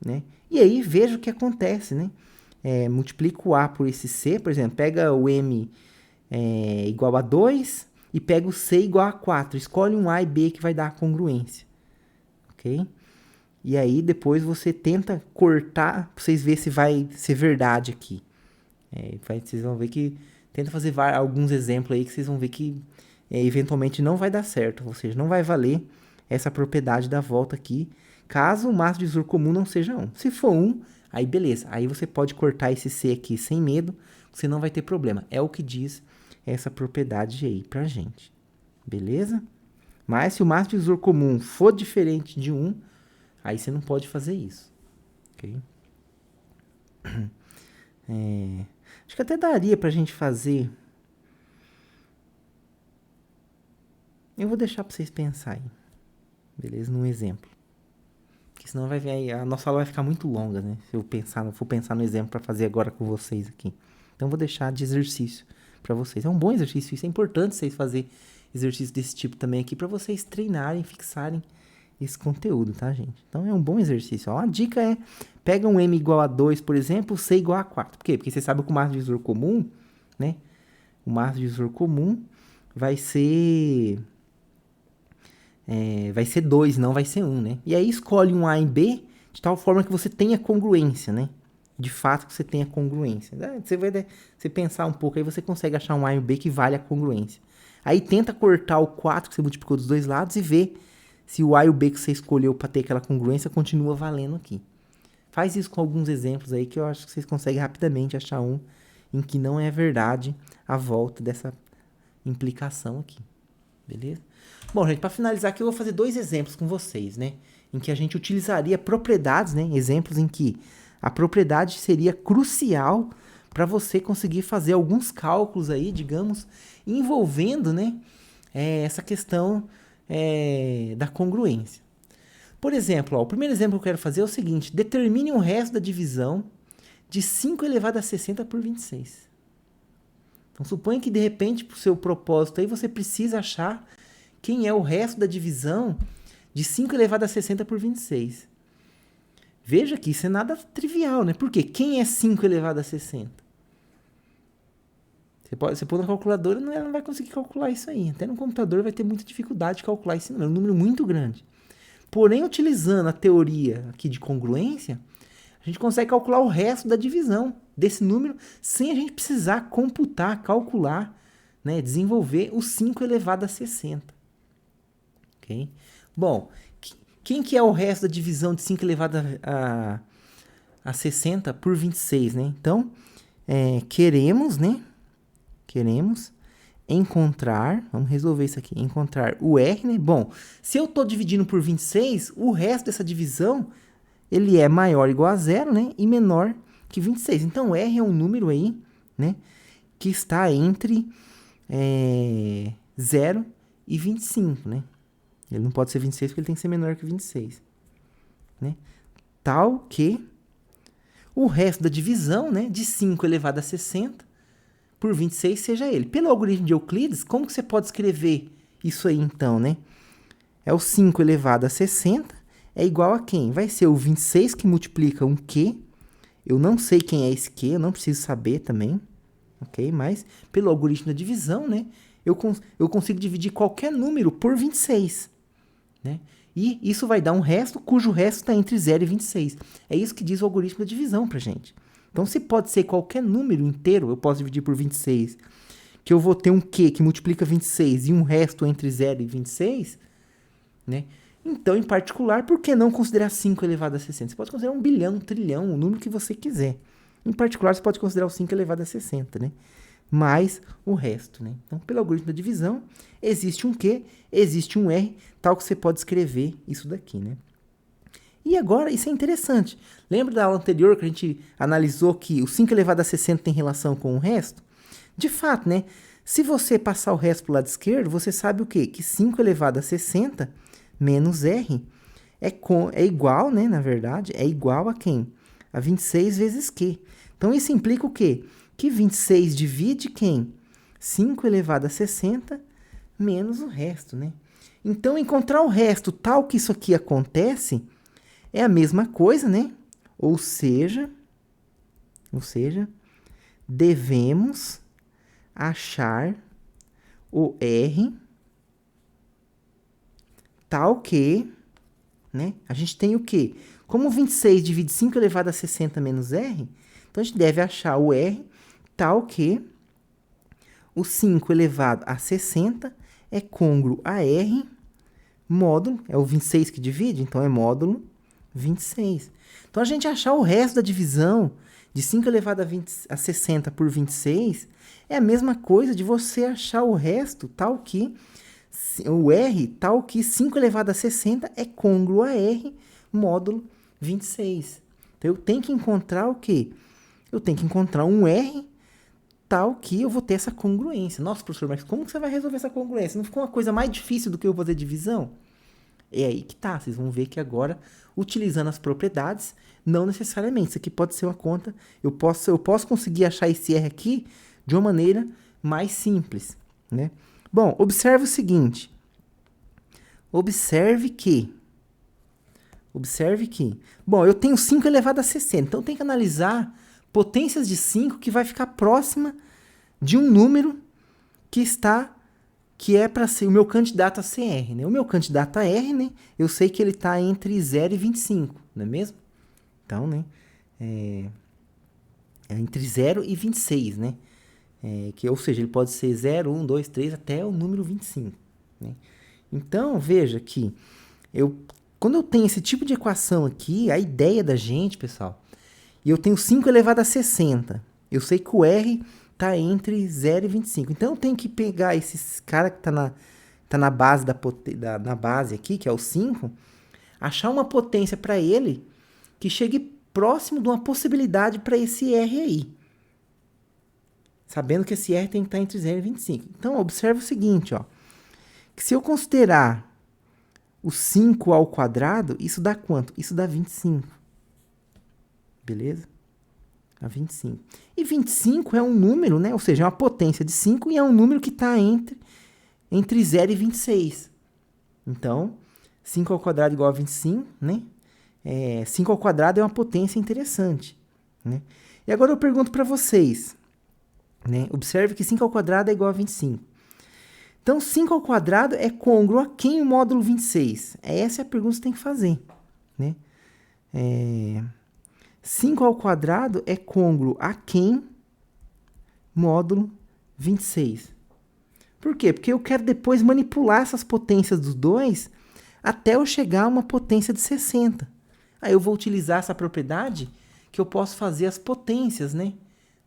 né? E aí veja o que acontece, né? Multiplica o A por esse C, por exemplo, pega o M igual a 2 e pega o C igual a 4. Escolhe um A e B que vai dar a congruência, ok? E aí depois você tenta cortar, para vocês verem se vai ser verdade aqui. Vocês vão ver que... Tenta fazer alguns exemplos aí que vocês vão ver que eventualmente não vai dar certo. Ou seja, não vai valer essa propriedade da volta aqui, caso o máximo divisor comum não seja 1. Se for 1, aí beleza. Aí você pode cortar esse C aqui sem medo, você não vai ter problema. É o que diz essa propriedade aí pra gente. Beleza? Mas se o máximo divisor comum for diferente de 1, aí você não pode fazer isso. Ok? Acho que até daria pra gente fazer. Eu vou deixar pra vocês pensarem. Beleza? Num exemplo. Porque senão a nossa aula vai ficar muito longa, né? Se eu for pensar no exemplo pra fazer agora com vocês aqui. Então eu vou deixar de exercício pra vocês. É um bom exercício. Isso é importante vocês fazerem exercício desse tipo também aqui pra vocês treinarem, fixarem esse conteúdo, tá, gente? Então é um bom exercício. Ó, a dica é, pega um M igual a 2, por exemplo, C igual a 4. Por quê? Porque você sabe que o máximo divisor comum, né? O máximo divisor comum vai ser 2, não vai ser 1, né? E aí escolhe um A e B de tal forma que você tenha congruência, né? De fato que você tenha congruência. Você pensar um pouco, aí você consegue achar um A e um B que vale a congruência. Aí tenta cortar o 4 que você multiplicou dos dois lados e vê se o A e o B que você escolheu para ter aquela congruência continua valendo aqui. Faz isso com alguns exemplos aí que eu acho que vocês conseguem rapidamente achar um em que não é verdade a volta dessa implicação aqui. Beleza? Bom, gente, para finalizar aqui eu vou fazer 2 exemplos com vocês, né? Em que a gente utilizaria propriedades, né? Exemplos em que a propriedade seria crucial para você conseguir fazer alguns cálculos aí, digamos, envolvendo, né? Essa questão da congruência. Por exemplo, o primeiro exemplo que eu quero fazer é o seguinte: determine o resto da divisão de 5 elevado a 60 por 26. Então, suponha que, de repente, para o seu propósito aí, você precisa achar quem é o resto da divisão de 5 elevado a 60 por 26. Veja que isso é nada trivial, né? Por quê? Quem é 5 elevado a 60? Você pôr na calculadora, ela não vai conseguir calcular isso aí. Até no computador vai ter muita dificuldade de calcular esse número. É um número muito grande. Porém, utilizando a teoria aqui de congruência, a gente consegue calcular o resto da divisão desse número sem a gente precisar computar, calcular, né, desenvolver o 5 elevado a 60. Ok? Bom, quem que é o resto da divisão de 5 elevado a 60 por 26, né? Então, queremos encontrar, vamos resolver isso aqui, encontrar o R, né? Bom, se eu estou dividindo por 26, o resto dessa divisão, ele é maior ou igual a 0, né? E menor que 26. Então, R é um número aí, né? Que está entre 0 e 25, né? Ele não pode ser 26 porque ele tem que ser menor que 26, né? Tal que o resto da divisão, né? De 5 elevado a 60 por 26 seja ele. Pelo algoritmo de Euclides, como que você pode escrever isso aí então, né? É o 5 elevado a 60 é igual a quem? Vai ser o 26 que multiplica um Q. Eu não sei quem é esse Q, eu não preciso saber também, ok? Mas pelo algoritmo da divisão, né? Eu consigo dividir qualquer número por 26, né? E isso vai dar um resto cujo resto está entre 0 e 26. É isso que diz o algoritmo da divisão pra gente. Então, se pode ser qualquer número inteiro, eu posso dividir por 26, que eu vou ter um Q que multiplica 26 e um resto entre 0 e 26, né? Então, em particular, por que não considerar 5 elevado a 60? Você pode considerar 1 bilhão, 1 trilhão, o número que você quiser. Em particular, você pode considerar o 5 elevado a 60, né? Mais o resto, né? Então, pelo algoritmo da divisão, existe um Q, existe um R, tal que você pode escrever isso daqui, né? E agora, isso é interessante. Lembra da aula anterior que a gente analisou que o 5 elevado a 60 tem relação com o resto? De fato, né? Se você passar o resto para o lado esquerdo, você sabe o quê? Que 5 elevado a 60 menos R é igual, né? Na verdade, é igual a quem? A 26 vezes Q. Então, isso implica o quê? Que 26 divide quem? 5 elevado a 60 menos o resto, né? Então, encontrar o resto tal que isso aqui acontece é a mesma coisa, né? Ou seja, devemos achar o R tal que, né? A gente tem o quê? Como 26 divide 5 elevado a 60 menos R, então a gente deve achar o R tal que o 5 elevado a 60 é côngruo a R módulo, é o 26 que divide, então é módulo 26. Então, a gente achar o resto da divisão de 5 elevado a 60 por 26 é a mesma coisa de você achar o resto tal que o R tal que 5 elevado a 60 é côngruo a R módulo 26. Então, eu tenho que encontrar o quê? Eu tenho que encontrar um R tal que eu vou ter essa congruência. Nossa, professor, mas como que você vai resolver essa congruência? Não ficou uma coisa mais difícil do que eu fazer divisão? É aí que tá. Vocês vão ver que agora, utilizando as propriedades, não necessariamente. Isso aqui pode ser uma conta. Eu posso conseguir achar esse R aqui de uma maneira mais simples, né? Bom, observe o seguinte. Observe que. Bom, eu tenho 5 elevado a 60. Então, eu tenho que analisar potências de 5 que vai ficar próxima de um número que é para ser o meu candidato a ser R, né? O meu candidato a R, né? Eu sei que ele está entre 0 e 25, não é mesmo? Então, né? É entre 0 e 26, né? Ou seja, ele pode ser 0, 1, 2, 3, até o número 25, né? Então, veja que quando eu tenho esse tipo de equação aqui, a ideia da gente, pessoal, e eu tenho 5 elevado a 60, eu sei que o R está entre 0 e 25. Então, eu tenho que pegar esse cara que tá na base na base aqui, que é o 5, achar uma potência para ele que chegue próximo de uma possibilidade para esse R aí. Sabendo que esse R tem que estar entre 0 e 25. Então, observe o seguinte, ó. Que se eu considerar o 5 ao quadrado, isso dá quanto? Isso dá 25. Beleza? A 25. E 25 é um número, né? Ou seja, é uma potência de 5 e é um número que está entre 0 e 26. Então, 5 ao quadrado igual a 25, né? 5 ao quadrado é uma potência interessante, né? E agora eu pergunto para vocês, né? Observe que 5 ao quadrado é igual a 25. Então, 5 ao quadrado é côngruo a quem o módulo 26? Essa é a pergunta que você tem que fazer, né? 5 ao quadrado é côngruo a quem módulo 26? Por quê? Porque eu quero depois manipular essas potências dos dois até eu chegar a uma potência de 60. Aí eu vou utilizar essa propriedade que eu posso fazer as potências, né?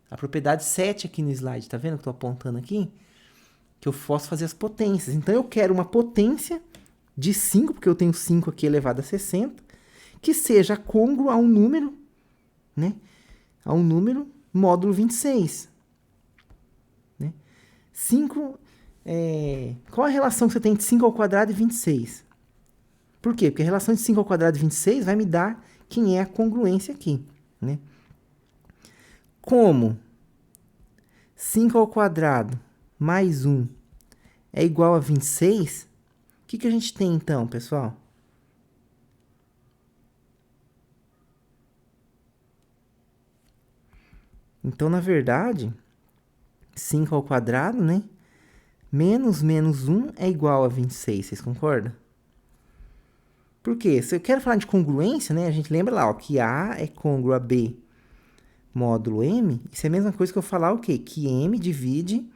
A propriedade 7 aqui no slide, tá vendo que eu estou apontando aqui? Que eu posso fazer as potências. Então, eu quero uma potência de 5, porque eu tenho 5 aqui elevado a 60, que seja côngruo a um número, né? A um número módulo 26. Né? 5, qual a relação que você tem de 5 ao quadrado e 26? Por quê? Porque a relação de 5 ao quadrado e 26 vai me dar quem é a congruência aqui, né? Como 5 ao quadrado mais 1 é igual a 26, o que a gente tem então, pessoal? Então, na verdade, 5 ao quadrado, né? Menos 1 é igual a 26, vocês concordam? Por quê? Se eu quero falar de congruência, né? A gente lembra lá, ó, que A é côngruo a B módulo M. Isso é a mesma coisa que eu falar o quê? Que M divide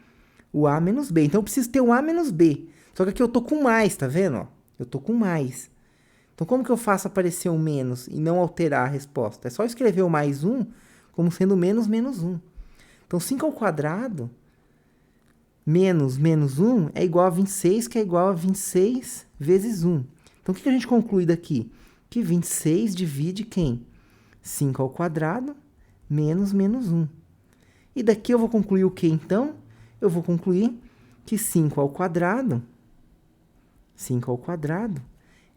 o A menos B. Então, eu preciso ter um A menos B. Só que aqui eu tô com mais, tá vendo? Ó? Eu tô com mais. Então, como que eu faço aparecer um menos e não alterar a resposta? É só escrever o mais 1 como sendo menos menos 1. Então, 5 ao quadrado menos menos 1 é igual a 26, que é igual a 26 vezes 1. Então, o que a gente conclui daqui? Que 26 divide quem? 5 ao quadrado menos menos 1. E daqui eu vou concluir o que, então? Eu vou concluir que 5 ao quadrado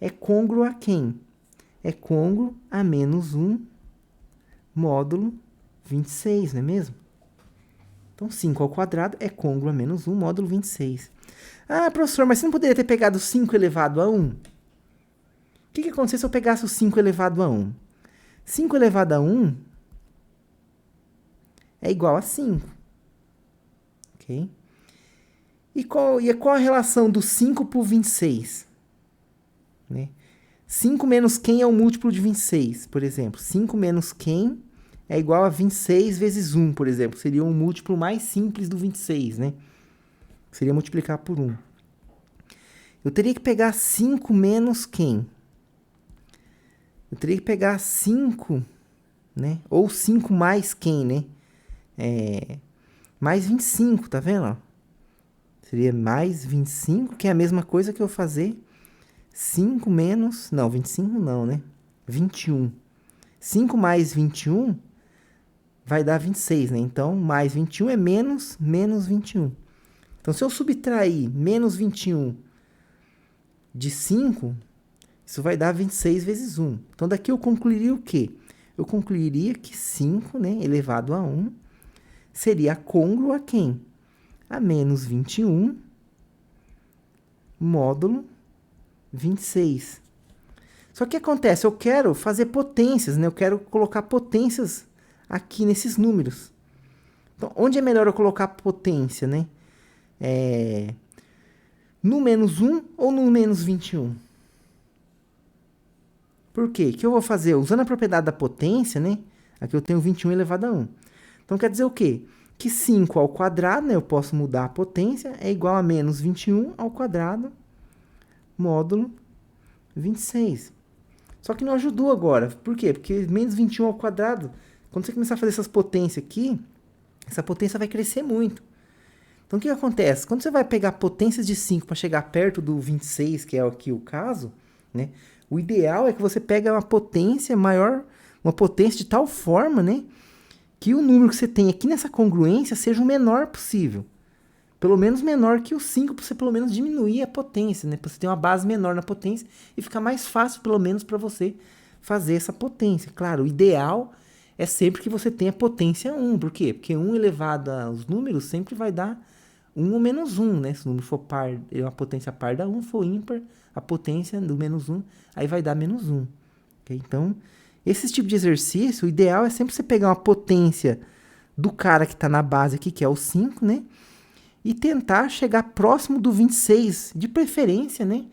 é côngruo a quem? É côngruo a menos 1 módulo 26, não é mesmo? Então, 5 ao quadrado é côngruo a menos 1 módulo 26. Ah, professor, mas você não poderia ter pegado 5 elevado a 1? O que ia acontecer se eu pegasse o 5 elevado a 1? 5 elevado a 1 é igual a 5. Ok? E qual a relação do 5 por 26? Né? 5 menos quem é o múltiplo de 26, por exemplo. 5 menos quem é igual a 26 vezes 1, por exemplo. Seria um múltiplo mais simples do 26, né? Seria multiplicar por 1. Eu teria que pegar 5 menos quem? Eu teria que pegar 5, né? Ou 5 mais quem, né? Mais 25, tá vendo? Seria mais 25, que é a mesma coisa que eu fazer 5 menos... Não, 25 não, né? 21. 5 mais 21 vai dar 26, né? Então, mais 21 é menos 21. Então, se eu subtrair menos 21 de 5, isso vai dar 26 vezes 1. Então, daqui eu concluiria o quê? Eu concluiria que 5, né, elevado a 1, seria côngruo a quem? A menos 21 módulo 26. Só que o que acontece? Eu quero fazer potências, né? Eu quero colocar potências aqui nesses números. Então, onde é melhor eu colocar potência, né? No menos 1 ou no menos 21? Por quê? O que eu vou fazer? Usando a propriedade da potência, né? Aqui eu tenho 21 elevado a 1. Então, quer dizer o quê? Que 5 ao quadrado, né? Eu posso mudar a potência, é igual a menos 21 ao quadrado módulo 26. Só que não ajudou agora. Por quê? Porque menos 21 ao quadrado, quando você começar a fazer essas potências aqui, essa potência vai crescer muito. Então, o que acontece? Quando você vai pegar potências de 5 para chegar perto do 26, que é aqui o caso, né? O ideal é que você pegue uma potência maior, uma potência de tal forma, né? Que o número que você tem aqui nessa congruência seja o menor possível. Pelo menos menor que o 5, para você pelo menos diminuir a potência, né? Para você ter uma base menor na potência e ficar mais fácil, pelo menos, para você fazer essa potência. Claro, o ideal é sempre que você tenha potência 1. Por quê? Porque 1 elevado aos números sempre vai dar 1 ou menos 1, né? Se o número for par, a potência par dá 1, for ímpar, a potência do menos 1, aí vai dar menos 1. Okay? Então, esse tipo de exercício, o ideal é sempre você pegar uma potência do cara que está na base aqui, que é o 5, né? E tentar chegar próximo do 26, de preferência, né?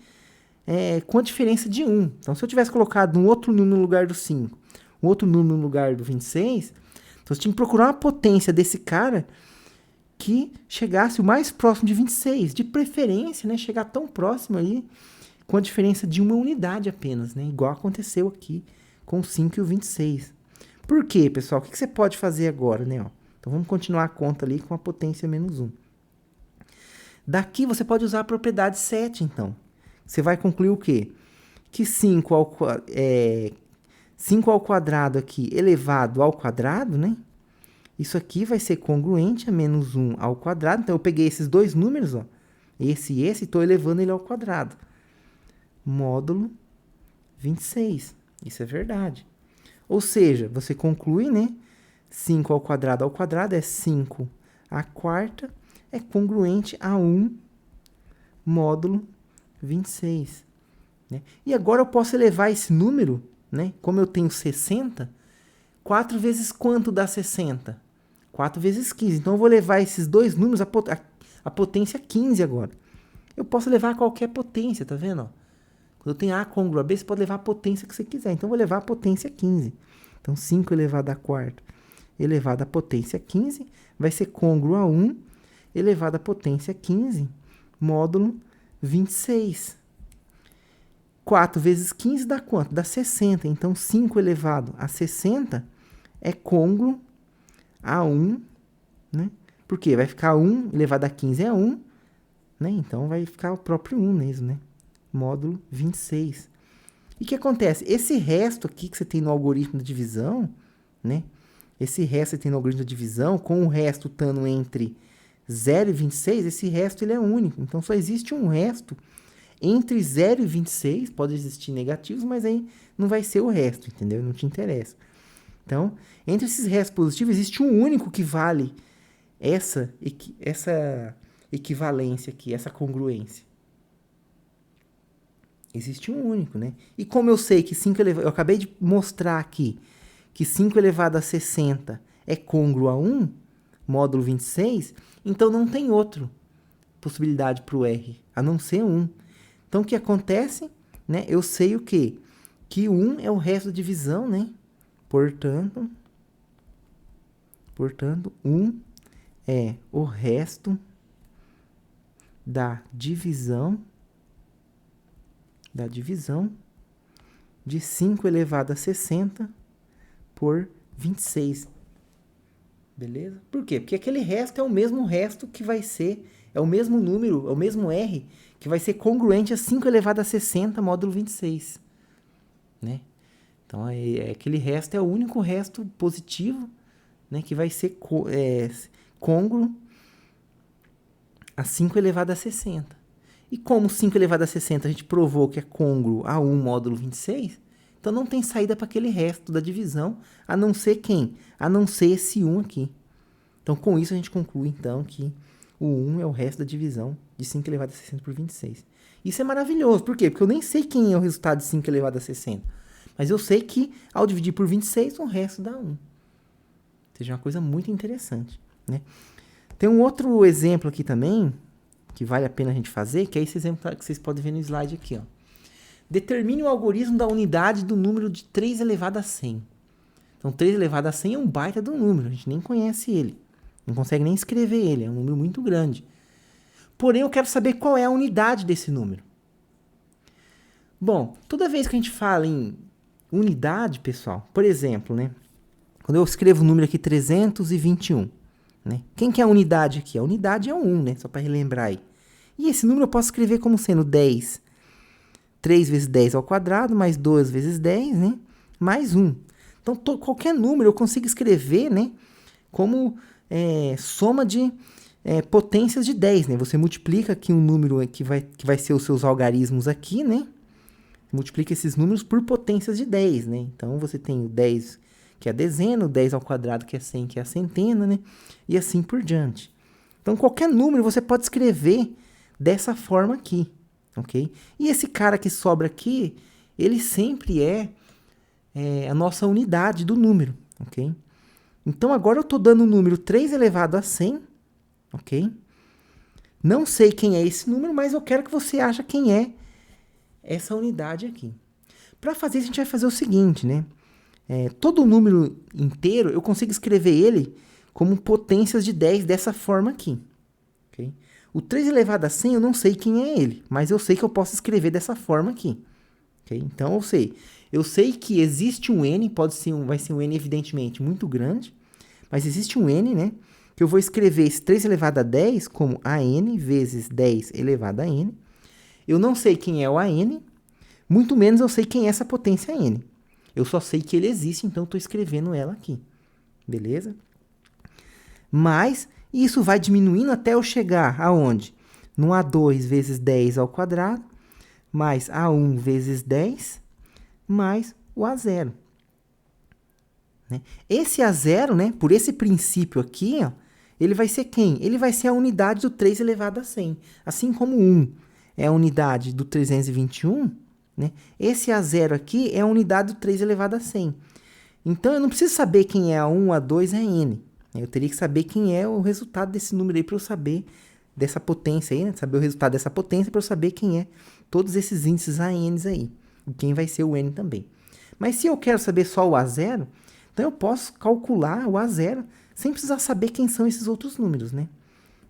Com a diferença de 1. Então, se eu tivesse colocado um outro número no lugar do 5, um outro número no lugar do 26, então você tinha que procurar uma potência desse cara que chegasse o mais próximo de 26, de preferência, né? Chegar tão próximo aí, com a diferença de uma unidade apenas, né? Igual aconteceu aqui com o 5 e o 26. Por quê, pessoal? O que você pode fazer agora, né? Então, vamos continuar a conta ali com a potência menos 1. Daqui você pode usar a propriedade 7, então. Você vai concluir o quê? Que 5 ao quadrado aqui elevado ao quadrado, né? Isso aqui vai ser congruente a menos 1 ao quadrado. Então, eu peguei esses dois números, ó, esse e esse, e estou elevando ele ao quadrado. Módulo 26. Isso é verdade. Ou seja, você conclui, né? 5 ao quadrado é 5 à quarta, é congruente a 1 módulo 26. Né? E agora eu posso elevar esse número, né? Como eu tenho 60, 4 vezes quanto dá 60? 4 vezes 15. Então, eu vou levar esses dois números a potência 15 agora. Eu posso levar a qualquer potência, tá vendo? Ó? Quando eu tenho A côngruo a B, você pode levar a potência que você quiser. Então, eu vou levar a potência 15. Então, 5 elevado à quarta elevado à potência 15 vai ser côngruo a 1 elevado à potência 15, módulo 26. 4 vezes 15 dá quanto? Dá 60. Então, 5 elevado a 60 é congruo a 1, né? Por quê? Vai ficar 1 elevado a 15 é 1, né? Então, vai ficar o próprio 1 mesmo, né? Módulo 26. E o que acontece? Esse resto aqui que você tem no algoritmo da divisão, né? Esse resto que você tem no algoritmo da divisão, com o resto estando entre 0 e 26, esse resto ele é único. Então, só existe um resto entre 0 e 26, pode existir negativos, mas aí não vai ser o resto, entendeu? Não te interessa. Então, entre esses restos positivos, existe um único que vale essa equivalência aqui, essa congruência. Existe um único, né? E como eu sei que 5 elevado... Eu acabei de mostrar aqui que 5 elevado a 60 é congruo a 1, módulo 26, então não tem outra possibilidade para o R, a não ser 1. Então, o que acontece? Né? Eu sei o quê? Que 1 é o resto da divisão, né? Portanto, 1 é o resto da divisão de 5 elevado a 60 por 26. Beleza? Por quê? Porque aquele resto é o mesmo resto que vai ser, é o mesmo número, é o mesmo R, que vai ser congruente a 5 elevado a 60 módulo 26. Né? Então, aquele resto é o único resto positivo, né, que vai ser congruo a 5 elevado a 60. E como 5 elevado a 60 a gente provou que é congruo a 1 módulo 26, então não tem saída para aquele resto da divisão, a não ser quem? A não ser esse 1 aqui. Então, com isso, a gente conclui, então, que o 1 é o resto da divisão de 5 elevado a 60 por 26. Isso é maravilhoso. Por quê? Porque eu nem sei quem é o resultado de 5 elevado a 60. Mas eu sei que, ao dividir por 26, o resto dá 1. Ou seja, uma coisa muito interessante, né? Tem um outro exemplo aqui também, que vale a pena a gente fazer, que é esse exemplo que vocês podem ver no slide aqui, ó. Determine o algoritmo da unidade do número de 3 elevado a 100. Então, 3 elevado a 100 é um baita do número, a gente nem conhece ele. Não consegue nem escrever ele, é um número muito grande. Porém, eu quero saber qual é a unidade desse número. Bom, toda vez que a gente fala em unidade, pessoal, por exemplo, né? Quando eu escrevo o número aqui 321, né? Quem que é a unidade aqui? A unidade é o 1, né? Só para relembrar aí. E esse número eu posso escrever como sendo 10. 3 vezes 10 ao quadrado, mais 2 vezes 10, né? Mais 1. Então, qualquer número eu consigo escrever, né? Como soma de potências de 10, né? Você multiplica aqui um número que vai ser os seus algarismos aqui, né? Multiplica esses números por potências de 10, né? Então, você tem o 10, que é a dezena, o 10 ao quadrado, que é 100, que é a centena, né? E assim por diante. Então, qualquer número você pode escrever dessa forma aqui, ok? E esse cara que sobra aqui, ele sempre é a nossa unidade do número, ok? Então, agora eu estou dando o número 3 elevado a 100, ok? Não sei quem é esse número, mas eu quero que você ache quem é essa unidade aqui. Para fazer isso, a gente vai fazer o seguinte, né? Todo número inteiro, eu consigo escrever ele como potências de 10 dessa forma aqui. Okay? O 3 elevado a 100, eu não sei quem é ele, mas eu sei que eu posso escrever dessa forma aqui. Okay? Então, eu sei que existe um n, vai ser um n evidentemente muito grande, mas existe um n, né? Que eu vou escrever esse 3 elevado a 10 como an vezes 10 elevado a n. Eu não sei quem é o an, muito menos eu sei quem é essa potência n. Eu só sei que ele existe, então estou escrevendo ela aqui. Beleza? Mas isso vai diminuindo até eu chegar aonde? No A2 vezes 10 ao quadrado, mais A1 vezes 10, mais o A0. Né? Esse A0, né, por esse princípio aqui, ó, ele vai ser quem? Ele vai ser a unidade do 3 elevado a 100. Assim como 1 é a unidade do 321, né? Esse A0 aqui é a unidade do 3 elevado a 100. Então, eu não preciso saber quem é A1, A2, AN. Eu teria que saber quem é o resultado desse número aí para eu saber dessa potência aí, né? Saber o resultado dessa potência para eu saber quem é todos esses índices ANs aí. E quem vai ser o N também. Mas se eu quero saber só o A0, então eu posso calcular o A0 sem precisar saber quem são esses outros números, né?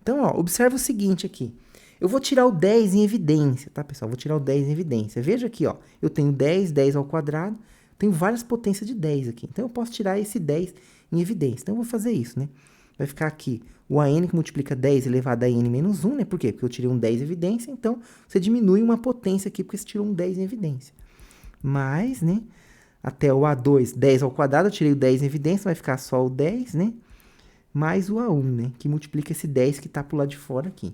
Então, ó, observa o seguinte aqui. Eu vou tirar o 10 em evidência, tá, pessoal? Vou tirar o 10 em evidência. Veja aqui, ó. Eu tenho 10, 10 ao quadrado. Tenho várias potências de 10 aqui. Então, eu posso tirar esse 10 em evidência. Então, eu vou fazer isso, né? Vai ficar aqui o AN que multiplica 10 elevado a n menos 1, né? Por quê? Porque eu tirei um 10 em evidência. Então, você diminui uma potência aqui porque você tirou um 10 em evidência. Mais, né? Até o A2, 10 ao quadrado. Eu tirei o 10 em evidência. Vai ficar só o 10, né? Mais o A1, né? Que multiplica esse 10 que está pro lado de fora aqui.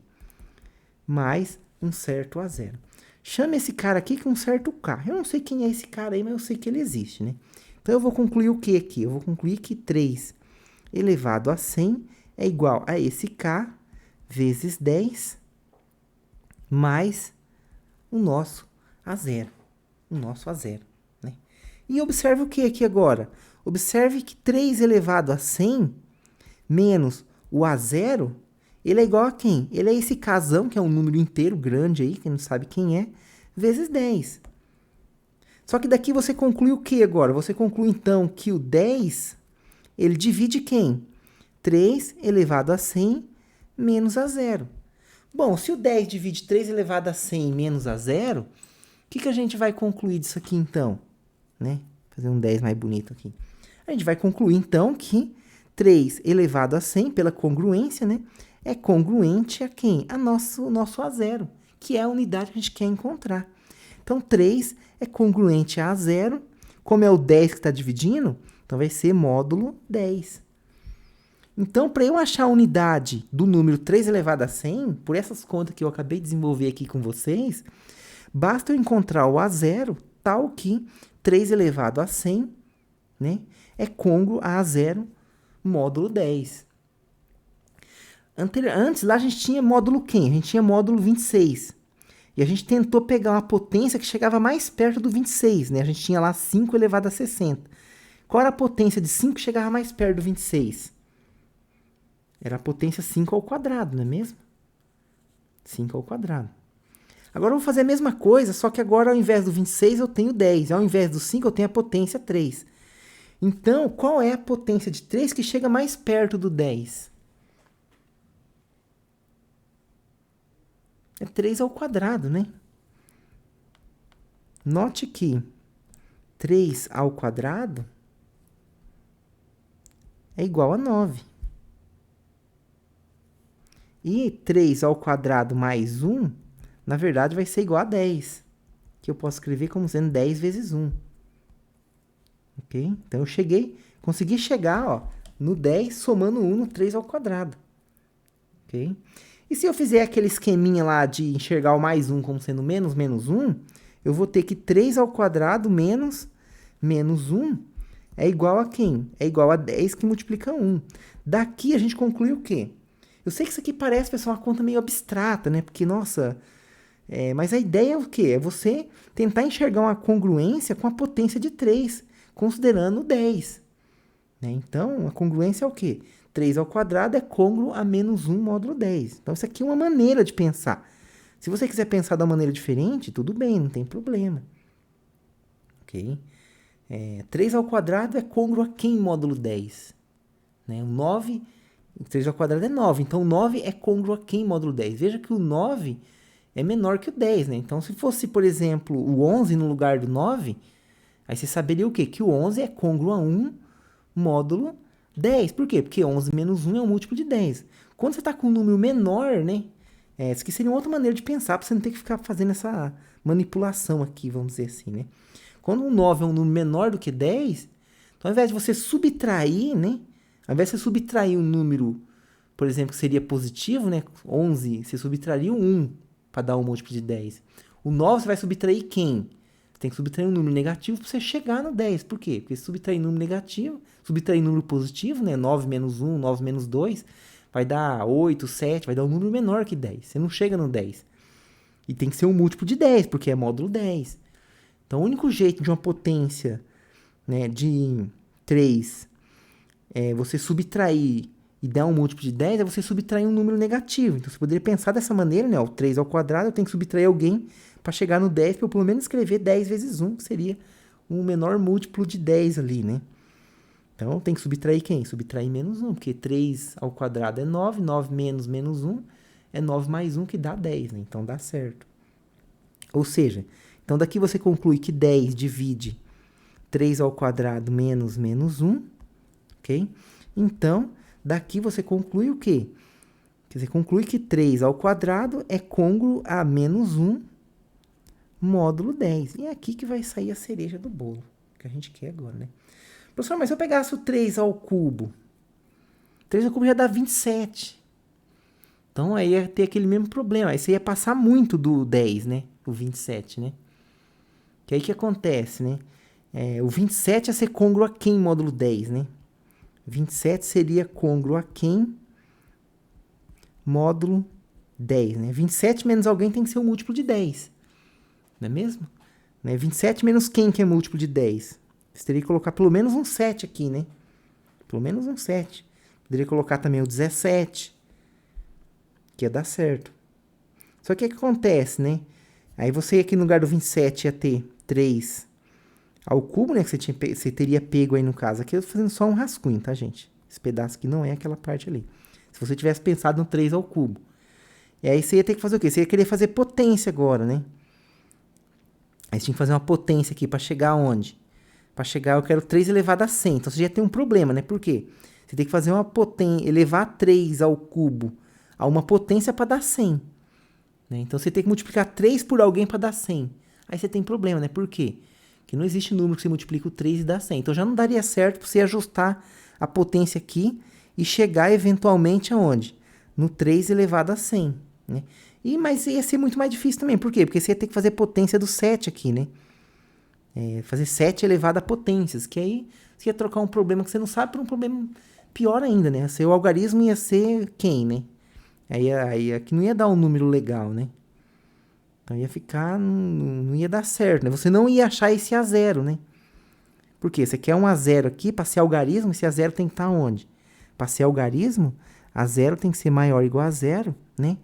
Mais um certo A0. Chame esse cara aqui com um certo K. Eu não sei quem é esse cara aí, mas eu sei que ele existe, né? Então, eu vou concluir o que aqui? Eu vou concluir que 3 elevado a 100 é igual a esse K vezes 10 mais o nosso A0. O nosso A0, né? E observe o que aqui agora? Observe que 3 elevado a 100 menos o A0, ele é igual a quem? Ele é esse casão, que é um número inteiro grande aí, quem não sabe quem é, vezes 10. Só que daqui você conclui o que agora? Você conclui, então, que o 10, ele divide quem? 3 elevado a 100 menos A0. Bom, se o 10 divide 3 elevado a 100 menos A0, o que a gente vai concluir disso aqui, então? Né? Fazer um 10 mais bonito aqui. A gente vai concluir, então, que 3 elevado a 100, pela congruência, né? É congruente a quem? A nosso A0, que é a unidade que a gente quer encontrar. Então, 3 é congruente a A0. Como é o 10 que está dividindo, então vai ser módulo 10. Então, para eu achar a unidade do número 3 elevado a 100, por essas contas que eu acabei de desenvolver aqui com vocês, basta eu encontrar o A0 tal que 3 elevado a 100, né, é congruo a A0 módulo 10. Antes, lá a gente tinha módulo quem? A gente tinha módulo 26. E a gente tentou pegar uma potência que chegava mais perto do 26, né? A gente tinha lá 5 elevado a 60. Qual era a potência de 5 que chegava mais perto do 26? Era a potência 5 ao quadrado, não é mesmo? 5 ao quadrado. Agora eu vou fazer a mesma coisa, só que agora ao invés do 26 eu tenho 10. Ao invés do 5 eu tenho a potência 3. Então, qual é a potência de 3 que chega mais perto do 10? É 3 ao quadrado, né? Note que 3 ao quadrado é igual a 9. E 3 ao quadrado mais 1, na verdade, vai ser igual a 10. Que eu posso escrever como sendo 10 vezes 1. Ok? Então, eu consegui chegar, ó, no 10 somando 1 no 3 ao quadrado. Ok? E se eu fizer aquele esqueminha lá de enxergar o mais 1 como sendo menos 1, eu vou ter que 3 ao quadrado menos 1 é igual a quem? É igual a 10 que multiplica 1. Daqui a gente conclui o quê? Eu sei que isso aqui parece, pessoal, uma conta meio abstrata, né? Porque, nossa... mas a ideia é o quê? É você tentar enxergar uma congruência com a potência de 3, considerando o 10. Né? Então, a congruência é o quê? 3 ao quadrado é côngruo a menos 1 módulo 10. Então, isso aqui é uma maneira de pensar. Se você quiser pensar de uma maneira diferente, tudo bem, não tem problema. Ok? 3 ao quadrado é côngruo a quem módulo 10? Né? O 9, 3 ao quadrado é 9. Então, o 9 é côngruo a quem módulo 10? Veja que o 9 é menor que o 10, né? Então, se fosse, por exemplo, o 11 no lugar do 9, aí você saberia o quê? Que o 11 é côngruo a 1 módulo 10. Por quê? Porque 11 menos 1 é um múltiplo de 10. Quando você está com um número menor, né? Isso aqui seria uma outra maneira de pensar, para você não ter que ficar fazendo essa manipulação aqui, vamos dizer assim, né? Quando um 9 é um número menor do que 10, então ao invés de você subtrair, né? Ao invés de você subtrair um número, por exemplo, que seria positivo, né? 11, você subtraria o 1 para dar um múltiplo de 10. O 9 você vai subtrair quem? Você tem que subtrair um número negativo para você chegar no 10. Por quê? Porque se subtrair número negativo, subtrair número positivo, né? 9 menos 1, 9 menos 2, vai dar 8, 7, vai dar um número menor que 10. Você não chega no 10. E tem que ser um múltiplo de 10, porque é módulo 10. Então, o único jeito de uma potência, né, de 3 você subtrair e dar um múltiplo de 10 é você subtrair um número negativo. Então, você poderia pensar dessa maneira, né? O 3 ao quadrado, eu tenho que subtrair alguém para chegar no 10, para eu pelo menos escrever 10 vezes 1, que seria um menor múltiplo de 10 ali, né? Então, tem que subtrair quem? Subtrair menos 1, porque 3 ao quadrado é 9, 9 menos 1 é 9 mais 1, que dá 10, né? Então, dá certo. Ou seja, então daqui você conclui que 10 divide 3 ao quadrado menos 1, ok? Então, daqui você conclui o quê? Você conclui que 3 ao quadrado é côngruo a menos 1 módulo 10. E é aqui que vai sair a cereja do bolo, que a gente quer agora, né? Professor, mas se eu pegasse o 3 ao cubo, 3 ao cubo já dá 27. Então, aí ia ter aquele mesmo problema. Aí você ia passar muito do 10, né? O 27, né? Que aí que acontece, né? O 27 ia ser côngruo a quem módulo 10, né? 27 seria côngruo a quem módulo 10, né? 27 menos alguém tem que ser um múltiplo de 10. Não é mesmo? Né? 27 menos quem que é múltiplo de 10? Você teria que colocar pelo menos um 7 aqui, né? Pelo menos um 7. Poderia colocar também o 17, que ia dar certo. Só que o que acontece, né? Aí você aqui no lugar do 27 ia ter 3 ao cubo, né? Que você teria pego aí no caso. Aqui eu tô fazendo só um rascunho, tá, gente? Esse pedaço aqui não é aquela parte ali. Se você tivesse pensado no 3 ao cubo. E aí você ia ter que fazer o quê? Você ia querer fazer potência agora, né? Aí você tinha que fazer uma potência aqui para chegar aonde? Para chegar, eu quero 3 elevado a 100. Então, você já tem um problema, né? Por quê? Você tem que fazer uma potência, elevar 3 ao cubo a uma potência para dar 100. Né? Então, você tem que multiplicar 3 por alguém para dar 100. Aí você tem problema, né? Por quê? Porque não existe número que você multiplica o 3 e dá 100. Então, já não daria certo para você ajustar a potência aqui e chegar eventualmente aonde? No 3 elevado a 100. Né? Mas ia ser muito mais difícil também. Por quê? Porque você ia ter que fazer potência do 7 aqui, né? Fazer 7 elevado a potências, que aí você ia trocar um problema que você não sabe por um problema pior ainda, né? Seu algarismo ia ser quem, né? Aí aqui não ia dar um número legal, né? Então ia ficar, não ia dar certo, né? Você não ia achar esse A0, né? Por quê? Você quer um A0 aqui, para ser algarismo, esse A0 tem que estar onde? Para ser algarismo, A0 tem que ser maior ou igual a 0, né?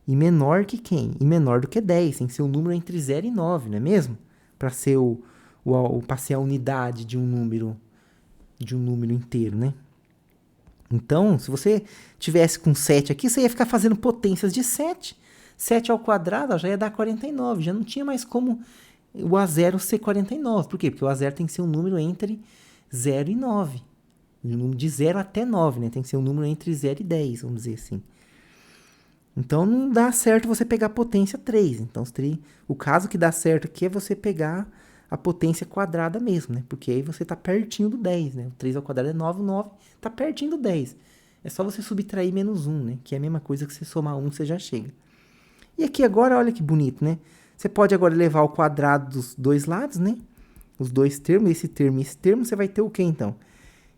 E menor que quem? E menor do que 10, tem que ser um número entre 0 e 9, não é mesmo? Para ser para ser a unidade de um número inteiro, né? Então, se você tivesse com 7 aqui, você ia ficar fazendo potências de 7. 7 ao quadrado ó, já ia dar 49. Já não tinha mais como o A0 ser 49. Por quê? Porque o A0 tem que ser um número entre 0 e 9. Um número de 0 até 9, né? Tem que ser um número entre 0 e 10, vamos dizer assim. Então, não dá certo você pegar potência 3. Então, o caso que dá certo aqui é você pegar a potência quadrada mesmo, né? Porque aí você está pertinho do 10, né? O 3 ao quadrado é 9, o 9 está pertinho do 10. É só você subtrair menos 1, né? Que é a mesma coisa que você somar 1, você já chega. E aqui agora, olha que bonito, né? Você pode agora levar o quadrado dos dois lados, né? Os dois termos, esse termo e esse termo, você vai ter o quê, então?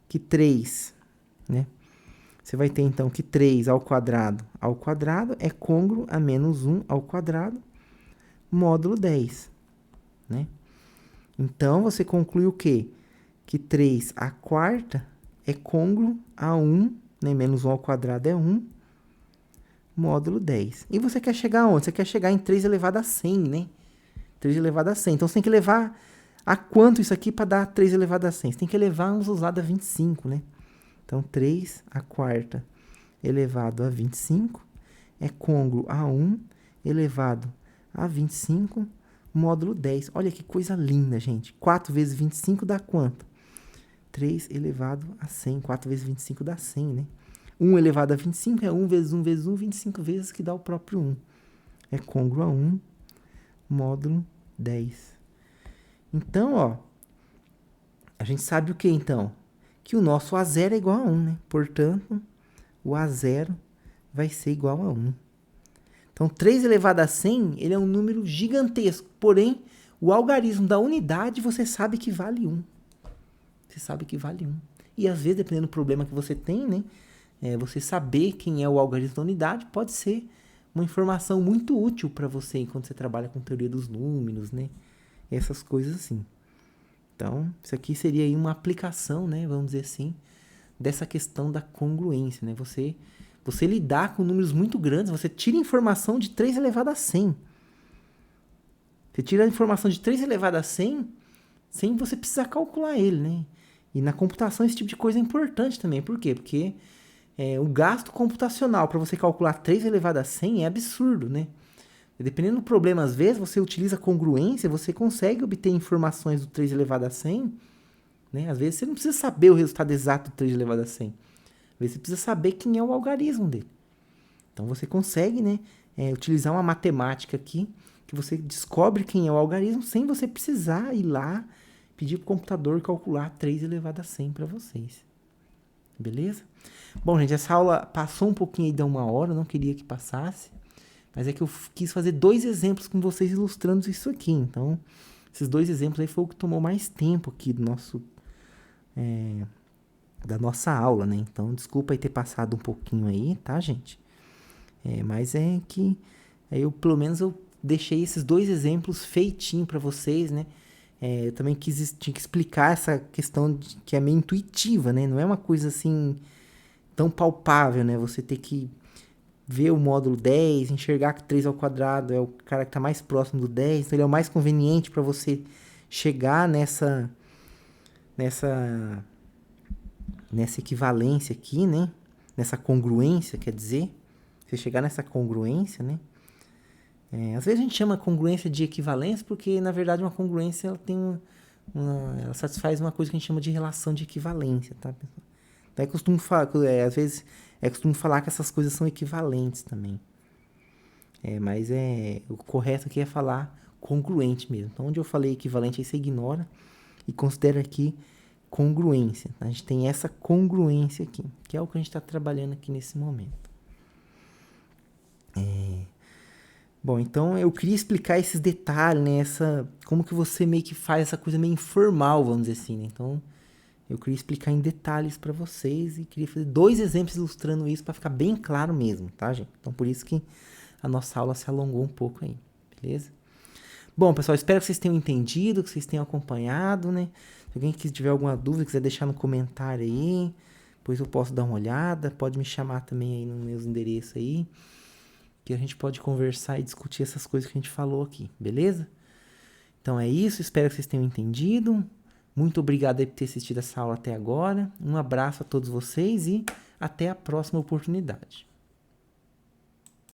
Que 3, né? Você vai ter, então, que 3 ao quadrado é côngruo a menos 1 ao quadrado, módulo 10, né? Então, você conclui o quê? Que 3 à quarta é côngruo a 1, né? Menos 1 ao quadrado é 1, módulo 10. E você quer chegar aonde? Você quer chegar em 3 elevado a 100, né? 3 elevado a 100. Então, você tem que levar a quanto isso aqui para dar 3 elevado a 100? Você tem que elevar uns dos lados a 25, né? Então, 3 à quarta elevado a 25 é côngruo a 1 elevado a 25, módulo 10. Olha que coisa linda, gente. 4 vezes 25 dá quanto? 3 elevado a 100. 4 vezes 25 dá 100, né? 1 elevado a 25 é 1 vezes 1 vezes 1, 25 vezes, que dá o próprio 1. É côngruo a 1, módulo 10. Então, ó, a gente sabe o que, então? Que o nosso A0 é igual a 1, né? Portanto, o A0 vai ser igual a 1. Então, 3 elevado a 100, ele é um número gigantesco. Porém, o algarismo da unidade, você sabe que vale 1. Você sabe que vale 1. E, às vezes, dependendo do problema que você tem, né? Você saber quem é o algarismo da unidade pode ser uma informação muito útil para você enquanto você trabalha com teoria dos números, né? Essas coisas assim. Então, isso aqui seria aí uma aplicação, né, vamos dizer assim, dessa questão da congruência, né? Você lidar com números muito grandes, você tira informação de 3 elevado a 100. Você tira a informação de 3 elevado a 100 sem você precisar calcular ele, né? E na computação esse tipo de coisa é importante também. Por quê? Porque o gasto computacional para você calcular 3 elevado a 100 é absurdo, né? Dependendo do problema, às vezes, você utiliza congruência, você consegue obter informações do 3 elevado a 100, né? Às vezes você não precisa saber o resultado exato do 3 elevado a 100. Às vezes você precisa saber quem é o algarismo dele. Então você consegue, né, utilizar uma matemática aqui, que você descobre quem é o algarismo sem você precisar ir lá pedir para o computador calcular 3 elevado a 100 para vocês. Beleza? Bom, gente, essa aula passou um pouquinho aí de 1 hora, eu não queria que passasse. Mas é que eu quis fazer 2 exemplos com vocês ilustrando isso aqui. Então, esses 2 exemplos aí foi o que tomou mais tempo aqui do nosso, da nossa aula, né? Então, desculpa aí ter passado um pouquinho aí, tá, gente? Mas é que pelo menos eu deixei esses 2 exemplos feitinho para vocês, né? Eu também tinha que explicar essa questão que é meio intuitiva, né? Não é uma coisa assim tão palpável, né? Você ter que ver o módulo 10, enxergar que 3 ao quadrado é o cara que está mais próximo do 10, então ele é o mais conveniente para você chegar nessa equivalência aqui, né? Nessa congruência, quer dizer, você chegar nessa congruência, né? Às vezes a gente chama congruência de equivalência porque, na verdade, uma congruência ela tem ela satisfaz uma coisa que a gente chama de relação de equivalência, tá? Então, costumo falar, às vezes, costumo falar que essas coisas são equivalentes também. Mas o correto aqui é falar congruente mesmo. Então, onde eu falei equivalente, aí você ignora e considera aqui congruência. A gente tem essa congruência aqui, que é o que a gente está trabalhando aqui nesse momento. Bom, então eu queria explicar esses detalhes, né? Como que você meio que faz essa coisa meio informal, vamos dizer assim, né? Então, eu queria explicar em detalhes para vocês e queria fazer 2 exemplos ilustrando isso para ficar bem claro mesmo, tá, gente? Então, por isso que a nossa aula se alongou um pouco aí, beleza? Bom, pessoal, espero que vocês tenham entendido, que vocês tenham acompanhado, né? Se alguém tiver alguma dúvida, quiser deixar no comentário aí, depois eu posso dar uma olhada, pode me chamar também aí nos meus endereços aí, que a gente pode conversar e discutir essas coisas que a gente falou aqui, beleza? Então é isso, espero que vocês tenham entendido. Muito obrigado aí por ter assistido essa aula até agora. Um abraço a todos vocês e até a próxima oportunidade.